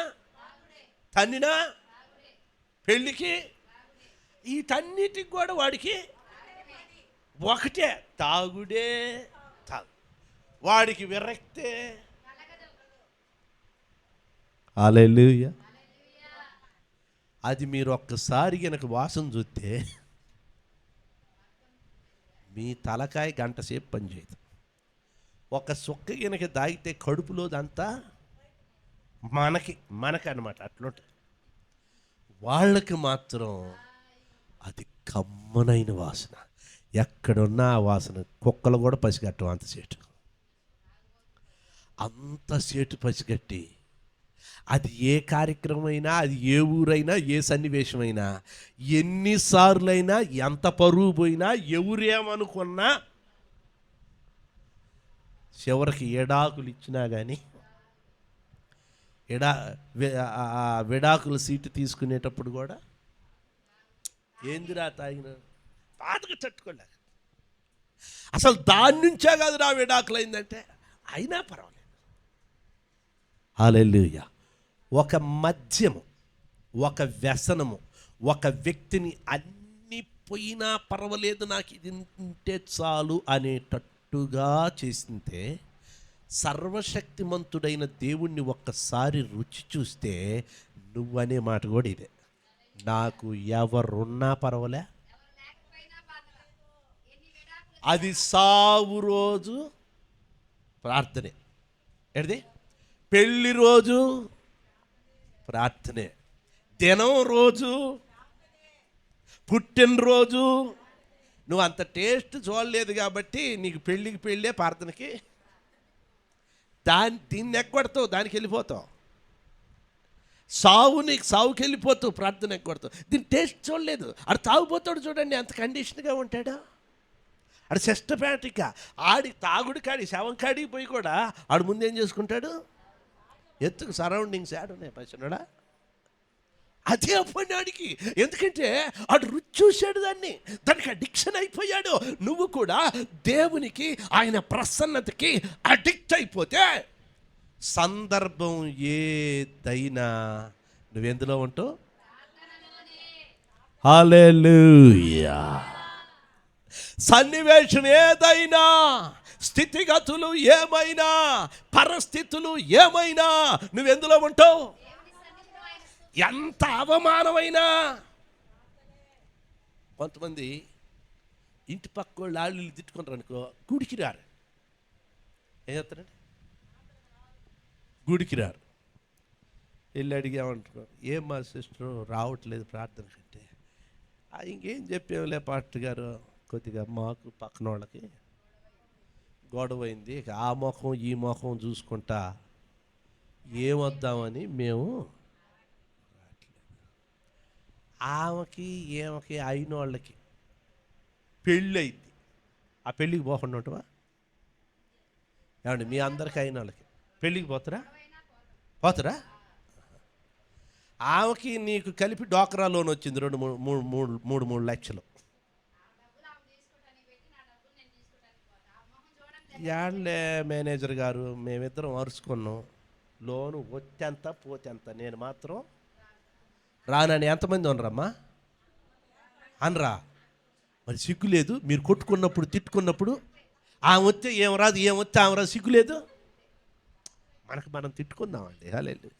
A: తన్నినా పెళ్ళికి, వీటన్నిటికి కూడా వాడికి ఒకటే, తాగుడే తాగు. వాడికి విరక్తే. హల్లెలూయా. అది మీరు ఒక్కసారి గనక వాసన చూస్తే మీ తలకాయ గంట సేపు పనిచేయదు. ఒక సుక్క గనక దాగితే కడుపులోదంతా మనకన్నమాట. అట్లుంటుంది. వాళ్ళకి మాత్రం అది కమ్మనైన వాసన. ఎక్కడున్నా ఆ వాసన కుక్కలు కూడా పసిగట్టం. అంత సేటు పసిగట్టి, అది ఏ కార్యక్రమమైనా, అది ఏ ఊరైనా, ఏ సన్నివేశమైనా, ఎన్నిసార్లైనా, ఎంత పరువు పోయినా, ఎవరేమనుకున్నా, చివరికి ఎడాకులు ఇచ్చినా కానీ, విడాకుల సీటు తీసుకునేటప్పుడు కూడా ఏందిరా తాగిన బాధగా తట్టుకోలేక, అసలు దాని నుంచే కాదు నా విడాకులు అయిందంటే అయినా పర్వాలేదు. హల్లెలూయా. ఒక మద్యము, ఒక వ్యసనము, ఒక వ్యక్తిని అన్ని పోయినా పర్వాలేదు, నాకు ఇది ఉంటే చాలు అనేటట్టుగా చేసింటే, సర్వశక్తిమంతుడైన దేవుణ్ణి ఒక్కసారి రుచి చూస్తే నువ్వనే మాట కూడా ఇదే, నాకు ఎవరున్నా పర్వాలే. అది సావు రోజు ప్రార్థనే, ఏంటిది పెళ్ళి రోజు ప్రార్థనే, దినం రోజు, పుట్టినరోజు. నువ్వు అంత టేస్ట్ చూడలేదు కాబట్టి నీకు పెళ్ళికి పెళ్ళే, ప్రార్థనకి దీన్ని ఎగ్గొడతావు, దానికి వెళ్ళిపోతావు. సావుకి వెళ్ళిపోతావు, ప్రార్థన ఎగ్గొడతావు. దీని టేస్ట్ చూడలేదు. ఆడు తాగుపోతాడు చూడండి, అంత కండిషన్గా ఉంటాడు. ఆడు సిస్టమేటిక్గా తాగుడు కాడి, శవం కాడికి పోయి కూడా ఆడు ముందేం చేసుకుంటాడు, ఎత్తుకు సరౌండింగ్స్ ఉన్నాయి పచ్చినాడా, అదే అప్పటికి. ఎందుకంటే ఆడు రుచి చూశాడు, దానికి అడిక్షన్ అయిపోయాడు. నువ్వు కూడా దేవునికి, ఆయన ప్రసన్నతకి అడిక్ట్ అయిపోతే సందర్భం ఏదైనా నువ్వెందులో ఉంటావు? హల్లెలూయా. సన్నివేశం ఏదైనా, స్థితిగతులు ఏమైనా, పరిస్థితులు ఏమైనా నువ్వెందులో ఉంటావు? ఎంత అవమానమైనా. కొంతమంది ఇంటి పక్క వాళ్ళు ఆళ్ళు తిట్టుకుంటారు అనుకో, గుడికి రారు. ఏం చేస్తారండి? గుడికి రారు. వెళ్ళి అడిగామంటారు, ఏం మా సిస్టరు రావట్లేదు ప్రార్థన కంటే. ఇంకేం చెప్పేవులే పాస్టర్ గారు, కొద్దిగా మాకు పక్కన వాళ్ళకి గొడవైంది, ఆ ముఖం ఈ ముఖం చూసుకుంటా ఏమొద్దామని మేము. ఆమెకి ఏమకి అయిన వాళ్ళకి పెళ్ళి అయింది, ఆ పెళ్ళికి పోకుండా ఉంటావా ఏమండి? మీ అందరికీ అయిన వాళ్ళకి పెళ్ళికి పోతారా? ఆమెకి నీకు కలిపి డోక్రా లోన్ వచ్చింది 2-3 లక్షలు. యాడ్లే మేనేజర్ గారు, మేమిద్దరం అరుచుకున్నాం, లోను వచ్చేంత పోతేంత, నేను మాత్రం రానని. ఎంతమంది అనరమ్మా? అనరా? మరి సిగ్గు లేదు? మీరు కొట్టుకున్నప్పుడు తిట్టుకున్నప్పుడు ఆమె వస్తే ఏం రాదు, ఏం వస్తే ఆమె రాదు, సిగ్గు లేదు? మనకు మనం తిట్టుకుందామండి. హల్లెలూయా.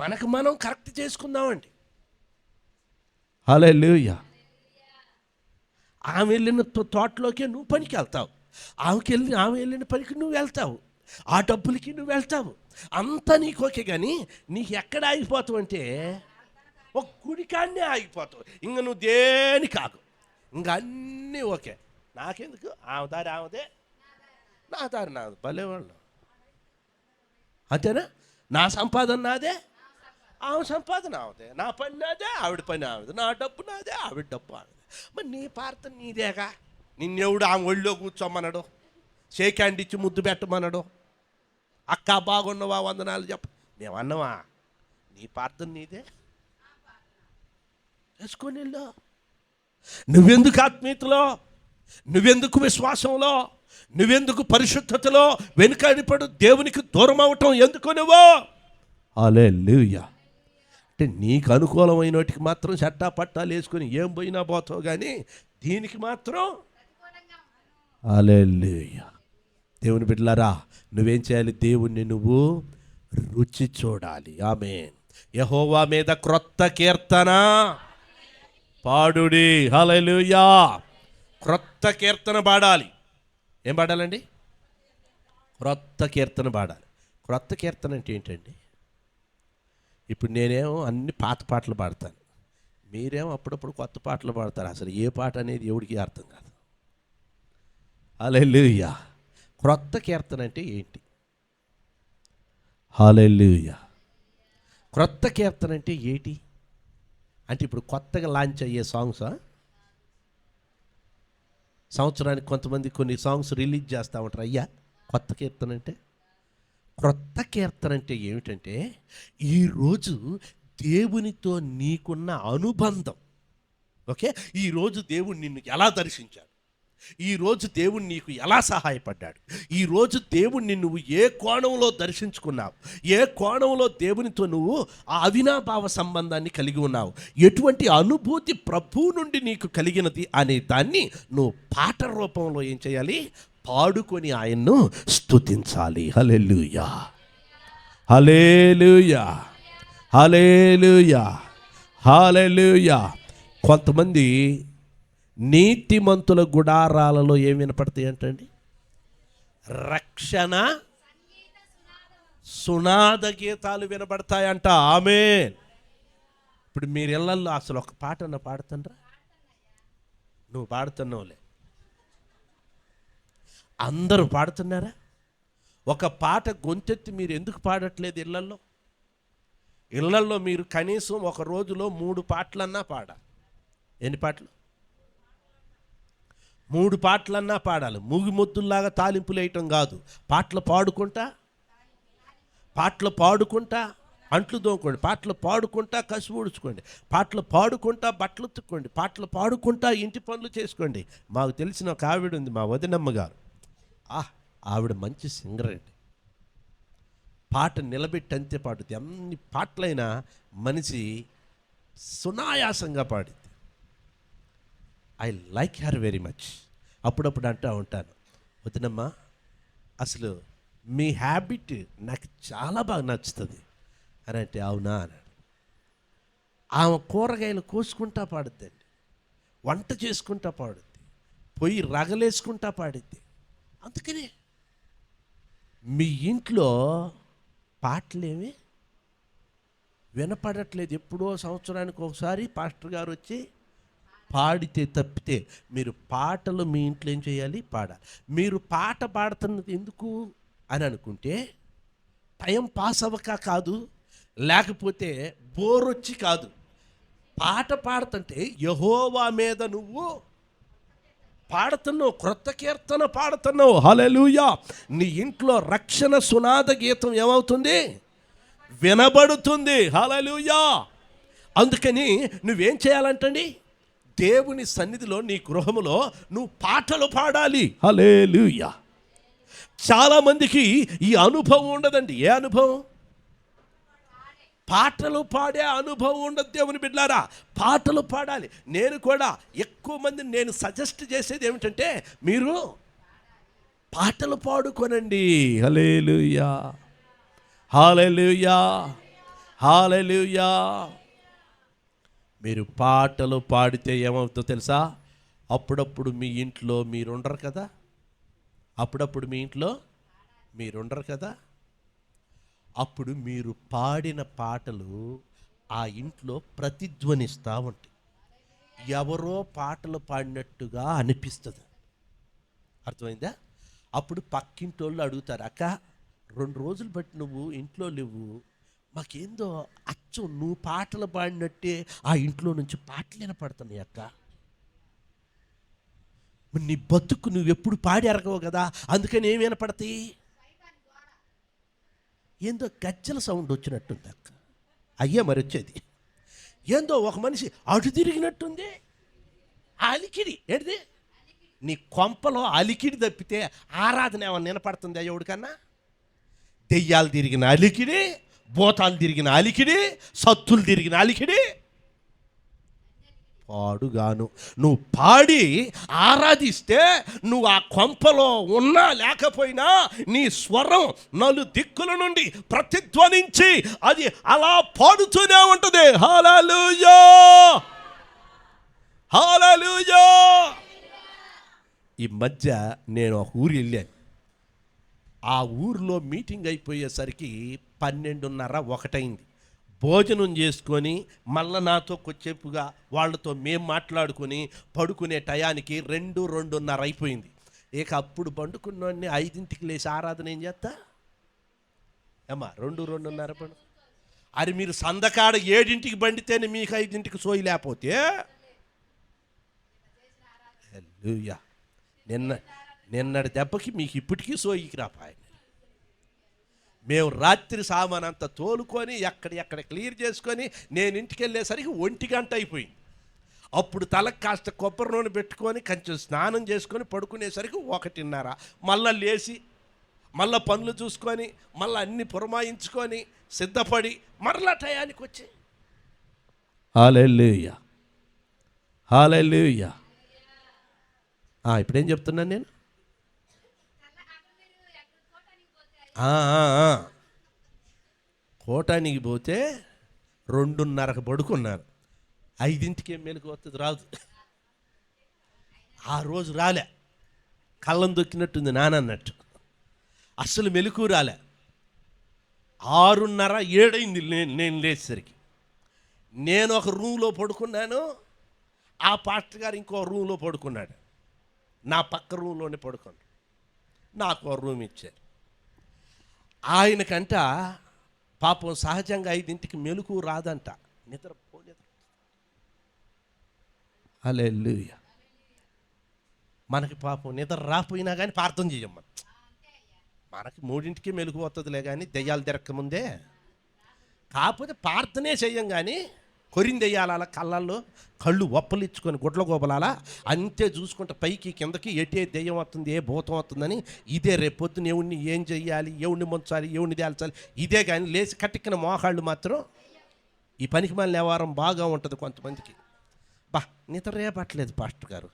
A: మనకు మనం కరెక్ట్ చేసుకుందామండి. హల్లెలూయా. ఆమె వెళ్ళిన తోటలోకే నువ్వు పనికి వెళ్తావు, ఆమె వెళ్ళిన పనికి నువ్వు వెళ్తావు, ఆ డబ్బులకి నువ్వు వెళ్తావు, అంతా నీకు ఓకే. కానీ నీకు ఎక్కడ ఆగిపోతావు అంటే ఒక గుడికాన్నే ఆగిపోతావు. ఇంక నువ్వు దేని కాదు, ఇంక అన్నీ ఓకే. నాకెందుకు, ఆమె దారి ఆమెదే, నా దారి నాది. భలేవాళ్ళు అంతేనా? నా సంపాదన నాదే, ఆమె సంపాదన ఆమెదే, నా పని నాదే, ఆవిడ పని ఆమెదే, నా డబ్బు నాదే, ఆవిడ డబ్బు ఆమెదే. మరి నీ ప్రార్థన నీదేగా. నిన్నెవడు ఆమె ఒళ్ళో కూర్చోమన్నాడు, షేక్ హ్యాండ్ ఇచ్చి ముద్దు పెట్టమన్నాడు, అక్క బాగున్నవా వందనాలు చెప్ప మేమన్నవా? నీ ప్రార్థన నీదే, వేసుకొని వెళ్ళు. నువ్వెందుకు ఆత్మీయతలో, నువ్వెందుకు విశ్వాసంలో, నువ్వెందుకు పరిశుద్ధతలో వెనుకడిపడు దేవునికి దూరం అవటం ఎందుకు నువ్వు? హల్లెలూయా. అంటే నీకు అనుకూలమైన వాటికి మాత్రం చట్టా పట్టాలు వేసుకొని ఏం పోయినా పోతావు, కానీ దీనికి మాత్రం. హల్లెలూయా. దేవుని బిడ్డలారా, నువ్వేం చేయాలి? దేవుణ్ణి నువ్వు రుచి చూడాలి. ఆమేన్. యెహోవా మీద క్రొత్త కీర్తన పాడుడి. హల్లెలూయా. క్రొత్త కీర్తన పాడాలి. ఏం పాడాలండి? క్రొత్త కీర్తన పాడాలి. క్రొత్త కీర్తన అంటే ఏంటండి? ఇప్పుడు నేనేమో అన్ని పాత పాటలు పాడతాను, మీరేమో అప్పుడప్పుడు కొత్త పాటలు పాడతారు. అసలు ఏ పాట అనేది ఎవడికి అర్థం కాదు. హల్లెలూయా. క్రొత్త కీర్తన అంటే ఏంటి? హల్లెలూయా. క్రొత్త కీర్తన అంటే ఏంటి అంటే, ఇప్పుడు కొత్తగా లాంచ్ అయ్యే సాంగ్సా? సంవత్సరానికి కొంతమంది కొన్ని సాంగ్స్ రిలీజ్ చేస్తూ ఉంటారు. అయ్యా కొత్త కీర్తన అంటే? క్రొత్త కీర్తన అంటే ఏమిటంటే, ఈరోజు దేవునితో నీకున్న అనుబంధం. ఓకే, ఈరోజు దేవుడు నిన్ను ఎలా దర్శించాడు, ఈరోజు దేవుడు నీకు ఎలా సహాయపడ్డాడు, ఈరోజు దేవుణ్ణి నువ్వు ఏ కోణంలో దర్శించుకున్నావు, ఏ కోణంలో దేవునితో నువ్వు ఆ అవినాభావ సంబంధాన్ని కలిగి ఉన్నావు, ఎటువంటి అనుభూతి ప్రభువు నుండి నీకు కలిగినది అనే దాన్ని నువ్వు పాట రూపంలో ఏం చేయాలి? పాడుకొని ఆయన్ను స్తుతించాలి. హల్లెలూయా, హల్లెలూయా, హల్లెలూయా, హల్లెలూయా. కొంతమంది నీతిమంతుల గుడారాలలో ఏం వినపడతాయి అంటండి? రక్షణ సునాద గీతాలు వినపడతాయంట. ఆమేన్. ఇప్పుడు మీరు ఇళ్ళల్లో అసలు ఒక పాటన పాడుతుండ్రా? నువ్వు పాడుతున్నావులే, అందరూ పాడుతున్నారా? ఒక పాట గొంతెత్తి మీరు ఎందుకు పాడట్లేదు ఇళ్ళల్లో? ఇళ్ళల్లో మీరు కనీసం ఒక రోజులో 3 పాటలన్నా పాడాలి. ఎన్ని పాటలు? 3 పాటలన్నా పాడాలి. మూగిమొద్దుల్లాగా తాలింపులు వేయటం కాదు. పాటలు పాడుకుంటా అంట్లు దోముకోండి, పాటలు పాడుకుంటా కసువు ఊడ్చుకోండి, పాటలు పాడుకుంటా బట్టలు ఉతుక్కోండి, పాటలు పాడుకుంటా ఇంటి పనులు చేసుకోండి. మాకు తెలిసిన ఒక ఆవిడ ఉంది, మా వదినమ్మ గారు. ఆవిడ మంచి సింగర్ అండి. పాట నిలబెట్టి అంతే పాడుద్ది. అన్ని పాటలైనా మనిషి సునాయాసంగా పాడింది. I like her very much. అప్పుడప్పుడు అంటూ ఉంటాను, వదినమ్మా అసలు మీ హ్యాబిట్ నాకు చాలా బాగా నచ్చుతుంది అని అంటే, అవునా అన్నాడు. ఆమె కూరగాయలు కోసుకుంటా పాడుద్దండి. వంట చేసుకుంటా పాడుద్ది, పొయ్యి రగలేసుకుంటా పాడిద్ది. అందుకని మీ ఇంట్లో పాటలేమి వినపడట్లేదు. ఎప్పుడో సంవత్సరానికి ఒకసారి పాస్టర్ గారు వచ్చి పాడితే తప్పితే మీరు పాటలు మీ ఇంట్లో ఏం చేయాలి? పాడాలి. మీరు పాట పాడుతున్నది ఎందుకు అని అనుకుంటే టైం పాస్ అవ్వక కాదు, లేకపోతే బోరొచ్చి కాదు. పాట పాడుతుంటే యెహోవా మీద నువ్వు పాడుతున్నావు, క్రొత్త కీర్తన పాడుతున్నావు. హల్లెలూయా. నీ ఇంట్లో రక్షణ సునాద గీతం ఏమవుతుంది? వినబడుతుంది. హల్లెలూయా. అందుకని నువ్వేం చేయాలంటండి? దేవుని సన్నిధిలో నీ గృహములో నువ్వు పాటలు పాడాలి. హల్లెలూయా. చాలామందికి ఈ అనుభవం ఉండదండి. ఏ అనుభవం? పాటలు పాడే అనుభవం ఉండదు. దేవుని బిడ్డలారా, పాటలు పాడాలి. నేను కూడా ఎక్కువ మందిని నేను సజెస్ట్ చేసేది ఏమిటంటే మీరు పాటలు పాడుకోనండి. హల్లెలూయా, హల్లెలూయా, హల్లెలూయా. మీరు పాటలు పాడితే ఏమవుతుందో తెలుసా? అప్పుడప్పుడు మీ ఇంట్లో మీరుండరు కదా, అప్పుడప్పుడు మీ ఇంట్లో మీరుండరు కదా, అప్పుడు మీరు పాడిన పాటలు ఆ ఇంట్లో ప్రతిధ్వనిస్తూ ఉంటాయి. ఎవరో పాటలు పాడినట్టుగా అనిపిస్తుంది. అర్థమైందా? అప్పుడు పక్కింటి వాళ్ళు అడుగుతారు, అక్క 2 రోజులు బట్టి నువ్వు ఇంట్లో లేవు, మాకేందో అచ్చం నువ్వు పాటలు పాడినట్టే ఆ ఇంట్లో నుంచి పాటలు వినపడుతున్నాయి అక్క. నీ బతుకు నువ్వు ఎప్పుడు పాడి ఎరగవు కదా, అందుకని ఏమి వినపడతాయి? ఏందో గజ్జల సౌండ్ వచ్చినట్టుంది అక్క. అయ్యే మరి వచ్చేది. ఏందో ఒక మనిషి అటు తిరిగినట్టుంది. అలికిడి ఏంటిది? నీ కొంపలో అలికిడి తప్పితే ఆరాధన ఏమన్నా వినపడుతుంది ఎవడికన్నా? దెయ్యాలు తిరిగిన అలికిడి, భూతాలు తిరిగిన అలికిడి, సత్తులు తిరిగిన అలికిడి. పాడుగాను నువ్వు పాడి ఆరాధిస్తే నువ్వు ఆ కొంపలో ఉన్నా లేకపోయినా నీ స్వరం నలు దిక్కుల నుండి ప్రతిధ్వనించి అది అలా పాడుతూనే ఉంటుంది. హల్లెలూయా, హల్లెలూయా. ఈ మధ్య నేను ఒక ఊరు వెళ్ళాను. ఆ ఊరిలో మీటింగ్ అయిపోయేసరికి 12:30 అయింది. భోజనం చేసుకొని మళ్ళీ నాతో కొచ్చేపుగా వాళ్ళతో మేము మాట్లాడుకొని పడుకునే టయానికి 2:30 అయిపోయింది. ఇక అప్పుడు పండుకున్నోడిని 5ంటికి లేచి ఆరాధన ఏం చేస్తా ఏమ్మా? 2:30 పండు. అది మీరు సందకాడ 7ంటికి బండితేనే మీకు 5ంటికి సోయి లేకపోతే హల్లెలూయా. నిన్నటి దెబ్బకి మీకు ఇప్పటికీ సోయికి రాపాయి. మేము రాత్రి సామానంతా తోలుకొని ఎక్కడ క్లియర్ చేసుకొని నేను ఇంటికి వెళ్ళేసరికి 1 గంట అయిపోయింది. అప్పుడు తలకు కాస్త కొబ్బరి నూనె పెట్టుకొని కొంచెం స్నానం చేసుకొని పడుకునేసరికి 1:30. మళ్ళీ లేచి మళ్ళీ పనులు చూసుకొని మళ్ళీ అన్ని పురమాయించుకొని సిద్ధపడి మరలా టయానికి వచ్చి హల్లెలూయా, హల్లెలూయా. ఇప్పుడేం చెప్తున్నాను నేను? కోటానికి పోతే 2:30కు పడుకున్నారు. 5ంటికి మెలకు వస్తుంది, రాదు. ఆ రోజు రాలే, కళ్ళం దొక్కినట్టుంది నానన్నట్టు. అస్సలు మెలకు రాలే. 6:30, 7 అయింది నేను లేచేసరికి. నేను ఒక రూమ్లో పడుకున్నాను, ఆ పాస్టర్ గారు ఇంకో రూమ్లో పడుకున్నాడు. నా పక్క రూమ్లోనే పడుకున్నాడు. నాకు ఒక రూమ్ ఇచ్చారు. ఆయనకంట పాపం సహజంగా 5ంటికి మెలకు రాదంట, నిద్రపోలేదు. హల్లెలూయా. మనకి పాపం నిద్ర రాపోయినా కానీ ప్రార్థన చెయ్యం. మనకి 3ంటికి మెలకు వస్తుందిలే కానీ దెయ్యాలు తిరక్కముందే. కాకపోతే ప్రార్థనే చెయ్యం కానీ కొరిందెయ్యాల కళ్ళల్లో కళ్ళు ఒప్పలిచ్చుకొని గుడ్ల గోపలాలా అంతే చూసుకుంటే పైకి కిందకి ఎటే దెయ్యం వస్తుంది, ఏ భూతం వస్తుందని ఇదే. రేపొద్దున ఎవడిని ఏం చెయ్యాలి, ఎవడిని ముంచాలి, ఎవడిని తేల్చాలి ఇదే. కానీ లేచి కట్టిక్కిన మోకాళ్ళు మాత్రం ఈ పనికి మళ్ళీ వ్యవహారం బాగా ఉంటుంది కొంతమందికి. నిద్రే పట్టలేదు పాస్టర్ గారు,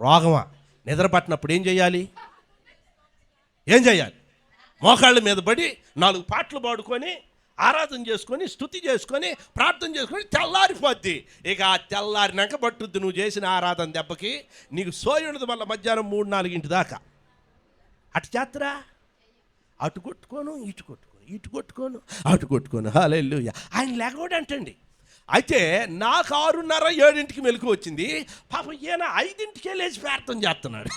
A: రోగమా? నిద్ర పట్టినప్పుడు ఏం చేయాలి? మోకాళ్ళ మీద పడి 4 పాటలు పాడుకొని ఆరాధన చేసుకొని స్తుతి చేసుకొని ప్రార్థన చేసుకొని తెల్లారిపోద్ది. ఇక ఆ తెల్లారినాక పట్టుద్ది నువ్వు చేసిన ఆరాధన దెబ్బకి. నీకు సోయి ఉండదు మళ్ళీ మధ్యాహ్నం 3-4 దాకా. అటు చేత్తరా, అటు కొట్టుకోను ఇటు కొట్టుకోను, ఇటు కొట్టుకోను అటు కొట్టుకోను. హల్లెలూయా. ఆయన లేకపోవడంటండి. అయితే నాకు 6:30-7 మెలకు వచ్చింది. పాపం ఈయన 5 లేచి ప్రార్థన చేస్తున్నాడు.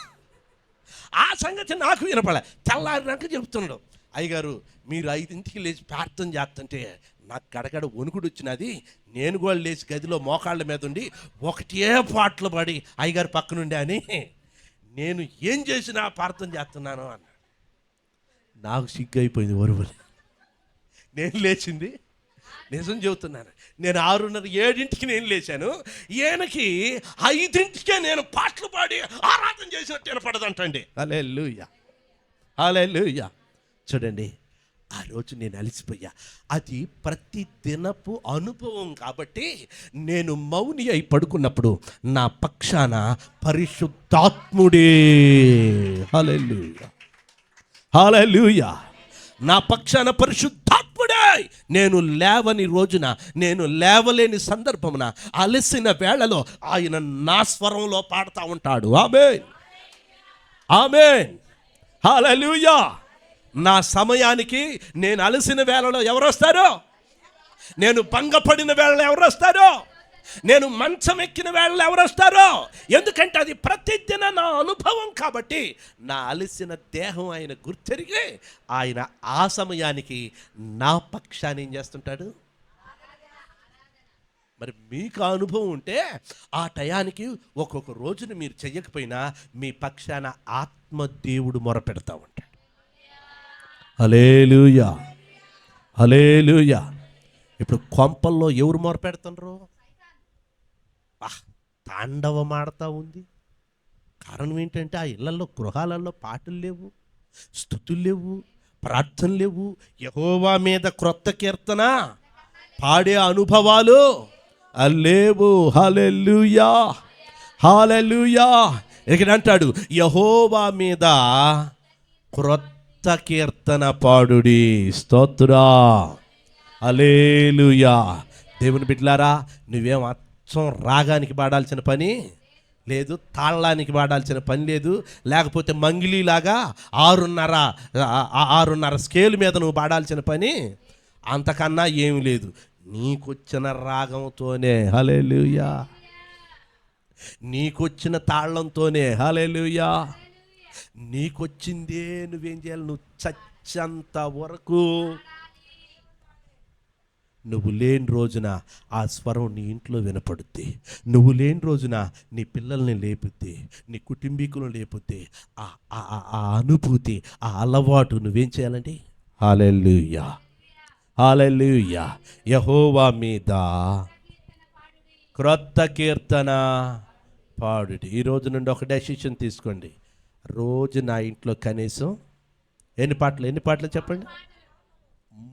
A: ఆ సంగతి నాకు వినపడలే. తెల్లారినాక చెప్తున్నాడు, అయ్యగారు మీరు 5 లేచి ప్రార్థన చేస్తుంటే నాకు గడగడ వణుకుడు వచ్చినది. నేను కూడా లేచి గదిలో మోకాళ్ళ మీద ఉండి ఒకటే పాటలు పడి అయ్యగారు పక్కనుండే అని నేను ఏం చేసినా ప్రార్థన చేస్తున్నాను అన్నాడు. నాకు సిగ్గు అయిపోయింది. వరువులు నేను లేచింది నిజం చెబుతున్నాను. నేను 6:30-7 నేను లేచాను. ఈయనకి 5 నేను పాటలు పాడి ఆరాధన చేసినట్టు వినపడదంటండి. హల్లెలూయా, హల్లెలూయా. చూడండి, ఆ రోజు నేను అలసిపోయా. అది ప్రతి దినపు అనుభవం కాబట్టి నేను మౌని అయి పడుకున్నప్పుడు నా పక్షాన పరిశుద్ధాత్ముడే, హల్లెలూయా, హల్లెలూయా, నా పక్షాన పరిశుద్ధాత్ముడే. నేను లేవని రోజున, నేను లేవలేని సందర్భమున, అలసిన వేళలో ఆయన నా స్వరంలో పాడుతూ ఉంటాడు. ఆమేన్, ఆమేన్, హల్లెలూయా. నా సమయానికి నేను అలసిన వేళలో ఎవరు వస్తారో, నేను భంగపడిన వేళలో ఎవరు వస్తారో, నేను మంచం ఎక్కిన వేళలో ఎవరు వస్తారో, ఎందుకంటే అది ప్రతిదిన నా అనుభవం కాబట్టి నా అలసిన దేహం ఆయన గుర్తెరిగి ఆయన ఆ సమయానికి నా పక్షాన్ని ఏం చేస్తుంటాడు. మరి మీకు అనుభవం ఉంటే ఆ టయానికి ఒక్కొక్క రోజున మీరు చెయ్యకపోయినా మీ పక్షాన ఆత్మదేవుడు మొరపెడతా ఉంటాడు. హల్లెలూయా, హల్లెలూయా. ఇప్పుడు కొంపల్లో ఎవరు మొరపెడుతున్నారు? తాండవం ఆడుతూ ఉంది. కారణం ఏంటంటే ఆ ఇళ్లలో, గృహాలలో పాటలు లేవు, స్తుతులు లేవు, ప్రార్థనలు లేవు. యెహోవా మీద క్రొత్త కీర్తన పాడే అనుభవాలు లేవు. హల్లెలూయా, హల్లెలూయా. ఇక్కడ అంటాడు, యెహోవా మీద క్రొత్త కీర్తన పాడుడి. స్తోత్రా, హల్లెలూయా. దేవుని బిడ్డలారా, నువ్వేం రాగానికి పాడాల్సిన పని లేదు, తాళానికి పాడాల్సిన పని లేదు, లేకపోతే మంగిలీలాగా 6:30 స్కేల్ మీద నువ్వు పాడాల్సిన పని అంతకన్నా ఏమి లేదు. నీకొచ్చిన రాగంతోనే, హల్లెలూయా, నీకొచ్చిన తాళంతోనే, హల్లెలూయా, నీకొచ్చిందే నువ్వేం చేయాలి. నువ్వు చచ్చేంత వరకు, నువ్వు లేని రోజున ఆ స్వరం నీ ఇంట్లో వినపడుద్ది. నువ్వు లేని రోజున నీ పిల్లల్ని లేపుద్ది, నీ కుటుంబీకులను లేపుద్ది. ఆ అనుభూతి, ఆ అలవాటు నువ్వేం చేయాలండి. హల్లెలూయా, హల్లెలూయా. యెహోవా మీద క్రొత్త కీర్తన పాడుడి. ఈ రోజు నుండి ఒక డెసిషన్ తీసుకోండి. రోజు నా ఇంట్లో కనీసం ఎన్ని పాటలు చెప్పండి.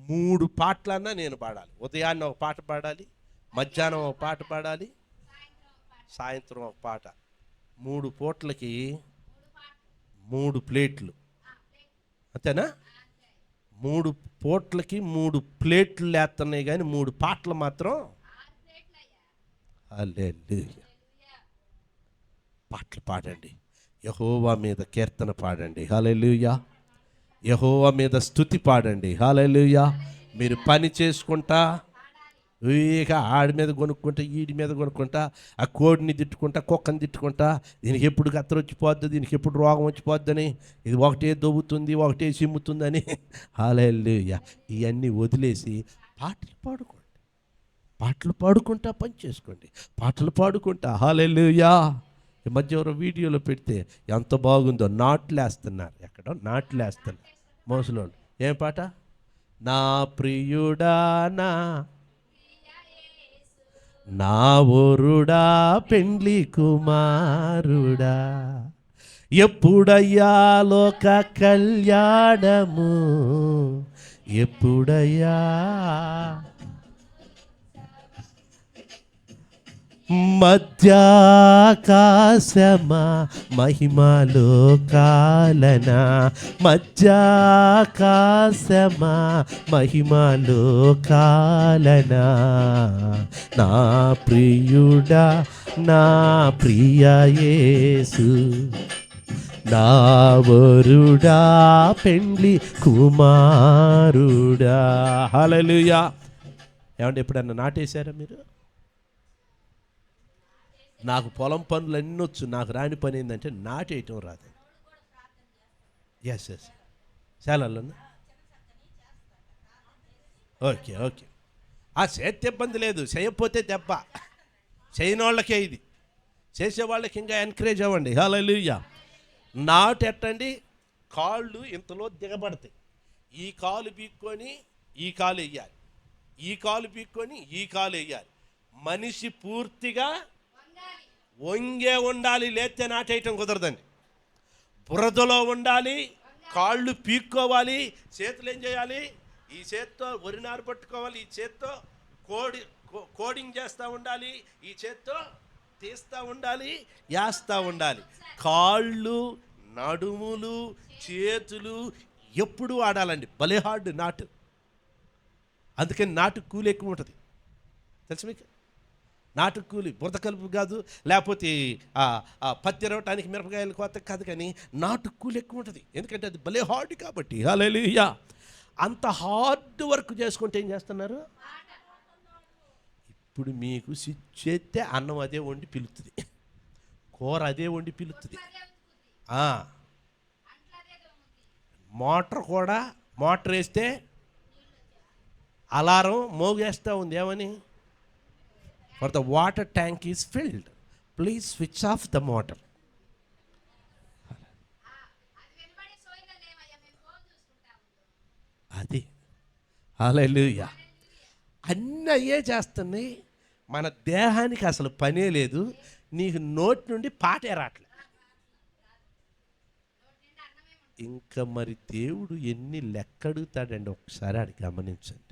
A: 3 పాటలన్నా నేను పాడాలి. ఉదయాన్నే ఒక పాట పాడాలి, మధ్యాహ్నం ఒక పాట పాడాలి, సాయంత్రం ఒక పాట. 3 పూటలకి 3 ప్లేట్లు, అంతేనా? 3 పూటలకి 3 ప్లేట్లు లేస్తున్నాయి, కానీ 3 పాటలు మాత్రం. హల్లెలూయా. పాటలు పాడండి, యెహోవా మీద కీర్తన పాడండి. హల్లెలూయా. యెహోవా మీద స్తుతి పాడండి. హల్లెలూయా. మీరు పని చేసుకుంటా, ఇక ఆడి మీద కొనుక్కుంటా, ఈడి మీద కొనుక్కుంటా, ఆ కోడిని తిట్టుకుంటా, కుక్కని తిట్టుకుంటా, దీనికి ఎప్పుడు కత్తెర వచ్చిపోద్ది, దీనికి ఎప్పుడు రోగం వచ్చిపోద్దని, ఇది ఒకటే దొబ్బుతుంది, ఒకటే చిమ్ముతుందని. హల్లెలూయా. ఇవన్నీ వదిలేసి పాటలు పాడుకోండి, పాటలు పాడుకుంటా పని చేసుకోండి, పాటలు పాడుకుంటా. హల్లెలూయా. ఈ మధ్య ఎవరో వీడియోలో పెడితే ఎంత బాగుందో, నాట్లేస్తున్నారు, ఎక్కడో నాట్లేస్తున్నారు మోసలోళ్ళు. ఏం పాట? నా ప్రియుడా, నా వరుడా, పెండ్లి కుమారుడా, ఎప్పుడయ్యా లోక కళ్యాణము, ఎప్పుడయ్యా. మధ్యాకాశమా మహిమలో కాలన, మధ్యాకాశమా మహిమలో కాలన, నా ప్రియుడా నా ప్రియ యేసు, నా వరుడా పెండ్లి కుమారుడా. హల్లెలూయా. ఏమంటే ఎప్పుడన్నా నాటేశారా మీరు? నాకు పొలం పనులు అన్నీ వచ్చు, నాకు రాని పని ఏంటంటే నాటేయటం రాదు. ఎస్ శాలన్నా ఓకే ఆ చేతి ఇబ్బంది లేదు, చేయకపోతే దెబ్బ. చేయని వాళ్ళకే ఇది, చేసేవాళ్ళకి ఇంకా ఎంకరేజ్ అవ్వండి. హల్లెలూయా. నాటు ఎట్టండి, కాళ్ళు ఇంతలో దిగబడతాయి. ఈ కాలు పీక్కొని ఈ కాలు వేయాలి, ఈ కాలు పీక్కొని ఈ కాలు వేయాలి. మనిషి పూర్తిగా వంగే ఉండాలి, లేతే నాటేయటం కుదరదండి. బురదలో ఉండాలి, కాళ్ళు పీక్కోవాలి, చేతులు ఏం చేయాలి, ఈ చేత్తో వరినారు పట్టుకోవాలి, ఈ చేత్తో కోడింగ్ చేస్తూ ఉండాలి, ఈ చేత్తో తీస్తూ ఉండాలి, వేస్తూ ఉండాలి. కాళ్ళు నడుములు చేతులు ఎప్పుడూ ఆడాలండి. భలే హార్డ్ నాటు. అందుకని నాటు కూలి ఎక్కువ ఉంటుంది తెలుసు మీకు. నాటు కూలి బురద కలుపు కాదు, లేకపోతే పత్తి రవటానికి మిరపకాయలు కోత కాదు, కానీ నాటు కూలి ఎక్కువ ఉంటుంది. ఎందుకంటే అది భలే హార్డ్ కాబట్టి. హల్లెలూయా. అంత హార్డ్ వర్క్ చేసుకుంటే ఏం చేస్తున్నారు? ఇప్పుడు మీకు స్విచ్ చేస్తే అన్నం అదే వండి పిలుస్తుంది, కూర అదే వండి పిలుస్తుంది. మోటార్ కూడా, మోటార్ వేస్తే అలారం మోగేస్తూ ఉంది. ఏమని? For the water tank is filled, please switch off the motor. అది హల్లెలూయా. అన్నీ అయ్యే చేస్తున్నాయి, మన దేహానికి అసలు పనే లేదు. నీకు నోటి నుండి పాటే రావట్లేదు. ఇంకా మరి దేవుడు ఎన్ని లెక్కడుగుతాడండి ఒకసారి అది గమనించండి.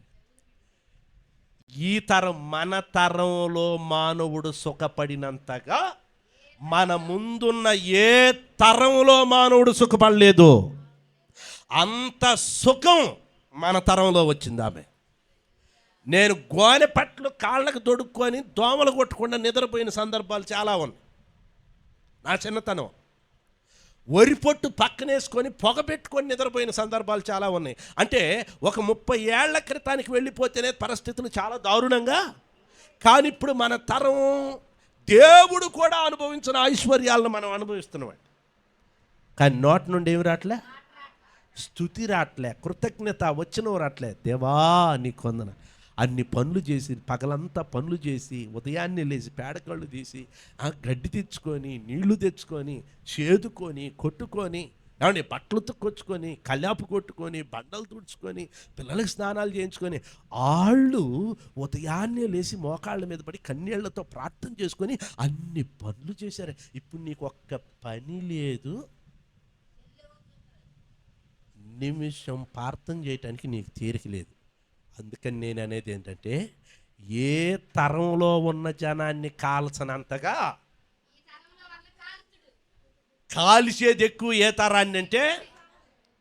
A: ఈ తరం, మన తరంలో మానవుడు సుఖపడినంతగా మన ముందున్న ఏ తరంలో మానవుడు సుఖపడలేదు. అంత సుఖం మన తరంలో వచ్చింది. ఆమె నేను గోనె పట్లు కాళ్ళకు దొడుక్కొని దోమలు కొట్టకుండా నిద్రపోయిన సందర్భాలు చాలా ఉన్నాయి. నా చిన్నతనం వరి పొట్టు పక్కనేసుకొని పొగ పెట్టుకొని నిద్రపోయిన సందర్భాలు చాలా ఉన్నాయి. అంటే ఒక 30 ఏళ్ల క్రితానికి వెళ్ళిపోతేనే పరిస్థితులు చాలా దారుణంగా. కానీ ఇప్పుడు మన తరం దేవుడు కూడా అనుభవించిన ఐశ్వర్యాలను మనం అనుభవిస్తున్నాం. కానీ నోటి నుండి ఏమి రావట్లే, స్తుతి రావట్లే, కృతజ్ఞత వచ్చినవి రావట్లే. దేవా నీ కొందన. అన్ని పనులు చేసి, పగలంతా పనులు చేసి, ఉదయాన్నే లేచి పేడకళ్ళు తీసి, గడ్డి తెచ్చుకొని, నీళ్లు తెచ్చుకొని, చేదుకొని, కొట్టుకొని, ఏమండి బట్టలు తుక్కొచ్చుకొని, కల్లాపు కొట్టుకొని, బండలు తుడుచుకొని, పిల్లలకి స్నానాలు చేయించుకొని, వాళ్ళు ఉదయాన్నే లేచి మోకాళ్ళ మీద పడి కన్నీళ్లతో ప్రార్థన చేసుకొని అన్ని పనులు చేశారు. ఇప్పుడు నీకు ఒక్క పని లేదు, నిమిషం ప్రార్థన చేయటానికి నీకు తీరిక లేదు. అందుకని నేను అనేది ఏంటంటే, ఏ తరంలో ఉన్న జనాన్ని కాల్చనంతగా కాల్చేది ఎక్కువ ఏ తరాన్ని అంటే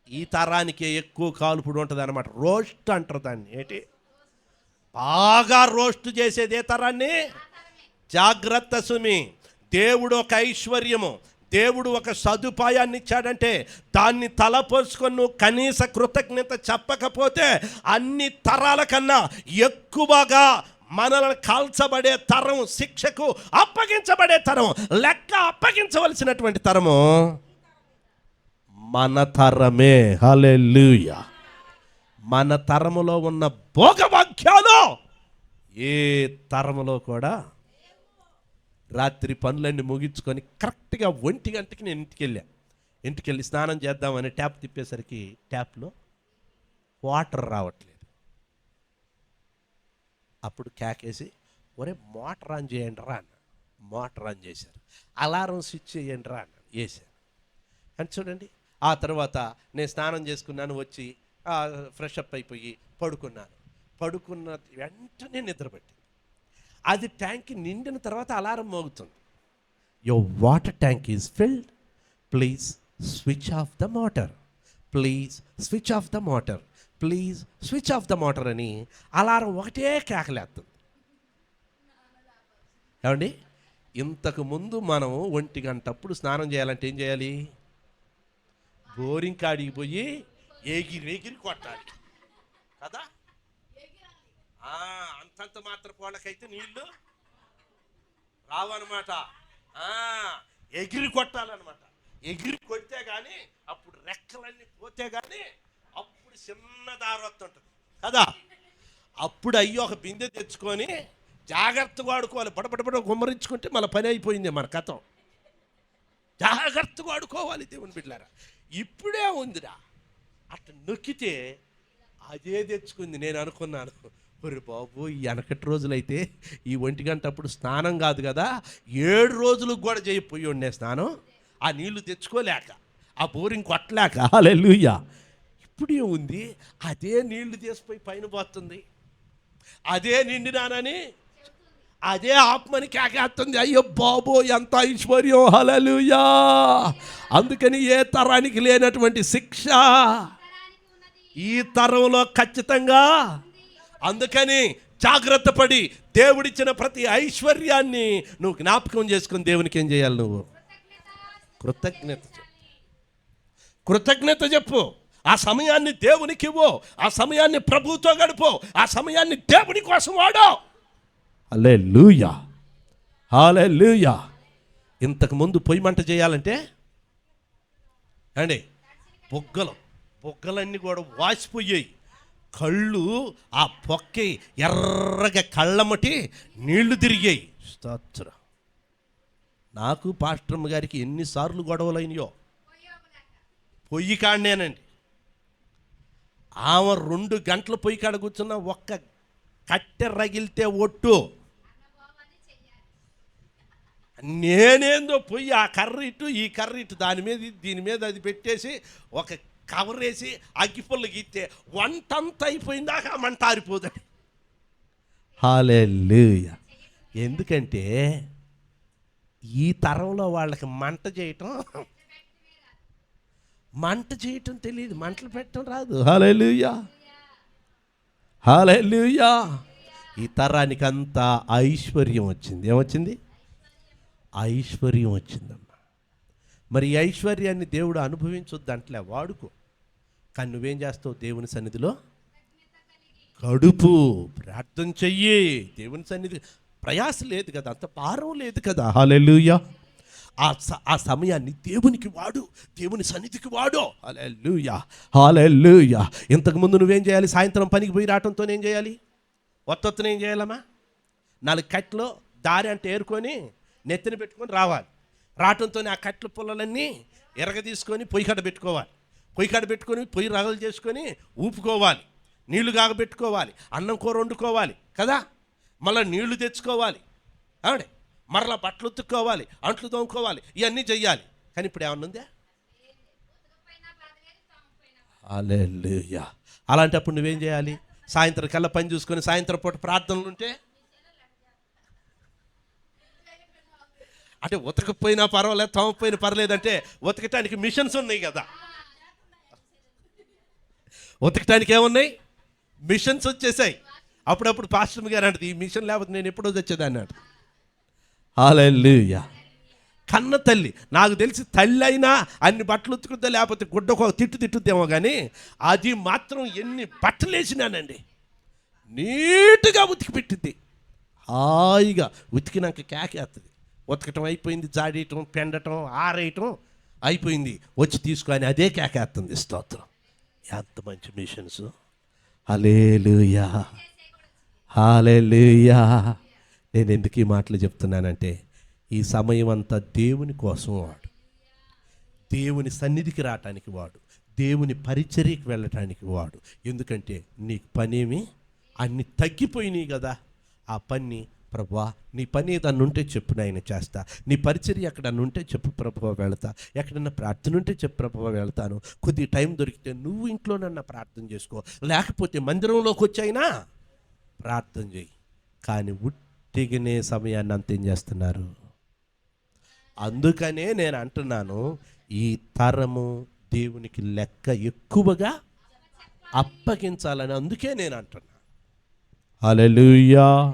A: ఈ తరానికి ఎక్కువ కాల్పుడు ఉంటుంది అన్నమాట. రోస్ట్ అంటారు దాన్ని. ఏంటి? బాగా రోస్ట్ చేసేది ఏ తరాన్ని? జాగ్రత్త సుమి. దేవుడు ఒక ఐశ్వర్యము, దేవుడు ఒక సదుపాయాన్ని ఇచ్చాడంటే దాన్ని తలపోసుకొని నువ్వు కనీస కృతజ్ఞత చెప్పకపోతే అన్ని తరాల కన్నా ఎక్కువగా మనల్ని కాల్చబడే తరం, శిక్షకు అప్పగించబడే తరం, లెక్క అప్పగించవలసినటువంటి తరము మన తరమే. హల్లెలూయా. మన తరములో ఉన్న భోగవాక్యాలు ఏ తరములో కూడా. రాత్రి పనులన్నీ ముగించుకొని కరెక్ట్గా 1 గంటకి నేను ఇంటికి వెళ్ళి స్నానం చేద్దామని ట్యాప్ తిప్పేసరికి ట్యాప్లో వాటర్ రావట్లేదు. అప్పుడు కేకేసి, ఒరే మోటార్ ఆన్ చేయండి రా అన్న. మోటార్ ఆన్ చేశారు. అలారం స్విచ్ చేయండి రా అన్న, వేసాను. అని చూడండి. ఆ తర్వాత నేను స్నానం చేసుకున్నాను, వచ్చి ఫ్రెష్ అప్ అయిపోయి పడుకున్నాను. పడుకున్న వెంటనే నిద్రపట్టింది. అది ట్యాంక్ నిండిన తర్వాత అలారం మోగుతుంది. Your water tank is filled, please switch off the motor, please switch off the motor, please switch off the motor అని అలారం ఒకటే కేకలేస్తుంది. ఏమండి, ఇంతకు ముందు మనం 1 గంటప్పుడు స్నానం చేయాలంటే ఏం చేయాలి? బోరింగ్ కాడికి పోయి ఎగిరి కొట్టాలి కదా. అంతంత మాత్రం వాళ్ళకైతే నీళ్ళు రావన్నమాట. ఎగిరి కొట్టాలన్నమాట. ఎగిరి కొడితే కానీ అప్పుడు రెక్కలన్నీ పోతే కానీ అప్పుడు చిన్న దారి వస్తుంటుంది కదా. అప్పుడు అయ్యి ఒక బిందె తెచ్చుకొని జాగ్రత్తగా వాడుకోవాలి. పడపడపడ గుమ్మరించుకుంటే మన పని అయిపోయింది, మన కథం. జాగ్రత్తగా వాడుకోవాలి దేవుని బిడ్డలారా. ఇప్పుడే ఉందిరా, అట్లా నొక్కితే అదే తెచ్చుకుంది. నేను అనుకున్నాను, ఒరే బాబు, ఈ వెనకటి రోజులైతే ఈ 1 గంటప్పుడు స్నానం కాదు కదా, 7 రోజులకు కూడా చేయకపోయి ఉండే స్నానం, ఆ నీళ్లు తెచ్చుకోలేక, ఆ బోరింగ్ కొట్టలేక. హల్లెలూయా. ఇప్పుడే ఉంది, అదే నీళ్లు తీసిపోయి పైన పోతుంది, అదే నిండినానని అదే ఆత్మని కేకేస్తుంది. అయ్యో బాబో, ఎంత ఐశ్వర్యం. హల్లెలూయా. అందుకని ఏ తరానికి లేనటువంటి శిక్ష ఈ తరంలో ఖచ్చితంగా. అందుకని జాగ్రత్త పడి దేవుడిచ్చిన ప్రతి ఐశ్వర్యాన్ని నువ్వు జ్ఞాపకం చేసుకుని దేవునికి ఏం చేయాలి? నువ్వు కృతజ్ఞత చెప్పు. ఆ సమయాన్ని దేవునికి ఇవ్వు, ఆ సమయాన్ని ప్రభువుతో గడుపు, ఆ సమయాన్ని దేవుని కోసం వాడు. హల్లెలూయా, హల్లెలూయా. ఇంతకు ముందు పొయ్యి మంట చేయాలంటే అండి బొగ్గలన్నీ కూడా వాసిపోయాయి. కళ్ళు ఆ పొక్కి ఎర్రగా కళ్ళమ్మటి నీళ్లు తిరిగాయి. స్తోత్రం. నాకు పాస్టర్మ్మ గారికి ఎన్నిసార్లు గొడవలైనయో పొయ్యి కాడనేనండి. ఆమె 2 గంటలు పొయ్యి కాడ కూర్చున్న ఒక్క కట్టె రగిలితే ఒట్టు. నేనేందో పొయ్యి ఆ కర్ర ఇటు ఈ కర్ర ఇటు దాని మీద దీని మీద అది పెట్టేసి ఒక కవర్ వేసి అగ్గిపుల్ల గీస్తే వంటంతా అయిపోయిందాక ఆ మంట ఆరిపోదండి. హల్లెలూయా. ఎందుకంటే ఈ తరంలో వాళ్ళకి మంట చేయటం తెలియదు, మంటలు పెట్టడం రాదు. హల్లెలూయా, హల్లెలూయా. ఈ తరానికి అంతా ఐశ్వర్యం వచ్చింది. ఏమొచ్చింది? ఐశ్వర్యం వచ్చిందమ్మా. మరి ఈ ఐశ్వర్యాన్ని దేవుడు అనుభవించొద్దు అంటలే, వాడుకో. కానీ నువ్వేం చేస్తావు? దేవుని సన్నిధిలో గడుపు, ప్రార్థన చెయ్యి. దేవుని సన్నిధి ప్రయాస లేదు కదా, అంత భారం లేదు కదా. హల్లెలూయా. ఆ సమయాన్ని దేవునికి వాడు, దేవుని సన్నిధికి వాడు. హల్లెలూయా, హల్లెలూయా. ఇంతకుముందు నువ్వేం చేయాలి? సాయంత్రం పనికి పోయి రావటంతో ఏం చేయాలి? ఒత్తొత్తున ఏం చేయాలమ్మా? 4 కట్టెలు దారి అంటే ఏరుకొని నెత్తిన పెట్టుకొని రావాలి. రావటంతో ఆ కట్టెల పుల్లలన్నీ ఎరగ తీసుకొని పొయ్యి కాడ పెట్టుకోవాలి. పొయ్యి కాడ పెట్టుకొని పొయ్యి రగలు చేసుకొని ఊపుకోవాలి, నీళ్లు కాగబెట్టుకోవాలి, అన్నం కూర వండుకోవాలి కదా. మళ్ళీ నీళ్లు తెచ్చుకోవాలి, ఆవిడే మరలా బట్టలు ఉతుక్కోవాలి, అంట్లు తోముకోవాలి, ఇవన్నీ చెయ్యాలి. కానీ ఇప్పుడు ఏమన్నా ఉందా? హల్లెలూయా. అలాంటప్పుడు నువ్వేం చేయాలి? సాయంత్రం కల్లా పని చూసుకొని సాయంత్రం పూట ప్రార్థనలు ఉంటే, అంటే ఉతకపోయినా పర్వాలేదు, తోమకపోయినా పర్లేదంటే ఉతకటానికి మిషన్స్ ఉన్నాయి కదా. ఉతకటానికి ఏమున్నాయి? మిషన్స్ వచ్చేసాయి. అప్పుడప్పుడు పాస్టర్ గారు అంటది, ఈ మిషన్ లేకపోతే నేను ఎప్పుడో తెచ్చేదాన్ని అన్నాడు. హల్లెలూయా. కన్న తల్లి, నాకు తెలిసి తల్లి అయినా అన్ని బట్టలు ఉతుకుద్దా, లేకపోతే గుడ్డకు తిట్టుద్దేమో, కానీ అది మాత్రం ఎన్ని బట్టలు వేసినానండి, నీట్గా ఉతికి పెట్టింది. హాయిగా ఉతికినాక కేకేస్తుంది. ఉతకటం అయిపోయింది, జాడేయటం, పెండటం, ఆరేయటం అయిపోయింది, వచ్చి తీసుకొని అదే కేకేస్తుంది. స్తోత్రం. ఎంత మంచి మిషన్స్. హల్లెలూయా, హల్లెలూయా. నేను ఎందుకు ఈ మాటలు చెప్తున్నానంటే, ఈ సమయం అంతా దేవుని కోసం వాడు, దేవుని సన్నిధికి రావటానికి వాడు, దేవుని పరిచర్యకి వెళ్ళటానికి వాడు. ఎందుకంటే నీకు పనేమి అన్ని తగ్గిపోయినాయి కదా. ఆ పని, ప్రభువా నీ పని ఏదన్నా ఉంటే చెప్పు నాయన చేస్తా, నీ పరిచర్య ఎక్కడన్నా ఉంటే చెప్పు ప్రభువా వెళతా, ఎక్కడన్నా ప్రార్థన ఉంటే చెప్పు ప్రభువా వెళతాను, కొద్ది టైం దొరికితే నువ్వు ఇంట్లోనన్నా ప్రార్థన చేసుకో, లేకపోతే మందిరంలోకి వచ్చైనా ప్రార్థన చేయి. కానీ ఉట్టిగానే సమయాన్ని అంతం చేస్తున్నారు. అందుకనే నేను అంటున్నాను, ఈ తరము దేవునికి లెక్క ఎక్కువగా అప్పగించాలని. అందుకే నేను అంటున్నా. హల్లెలూయా.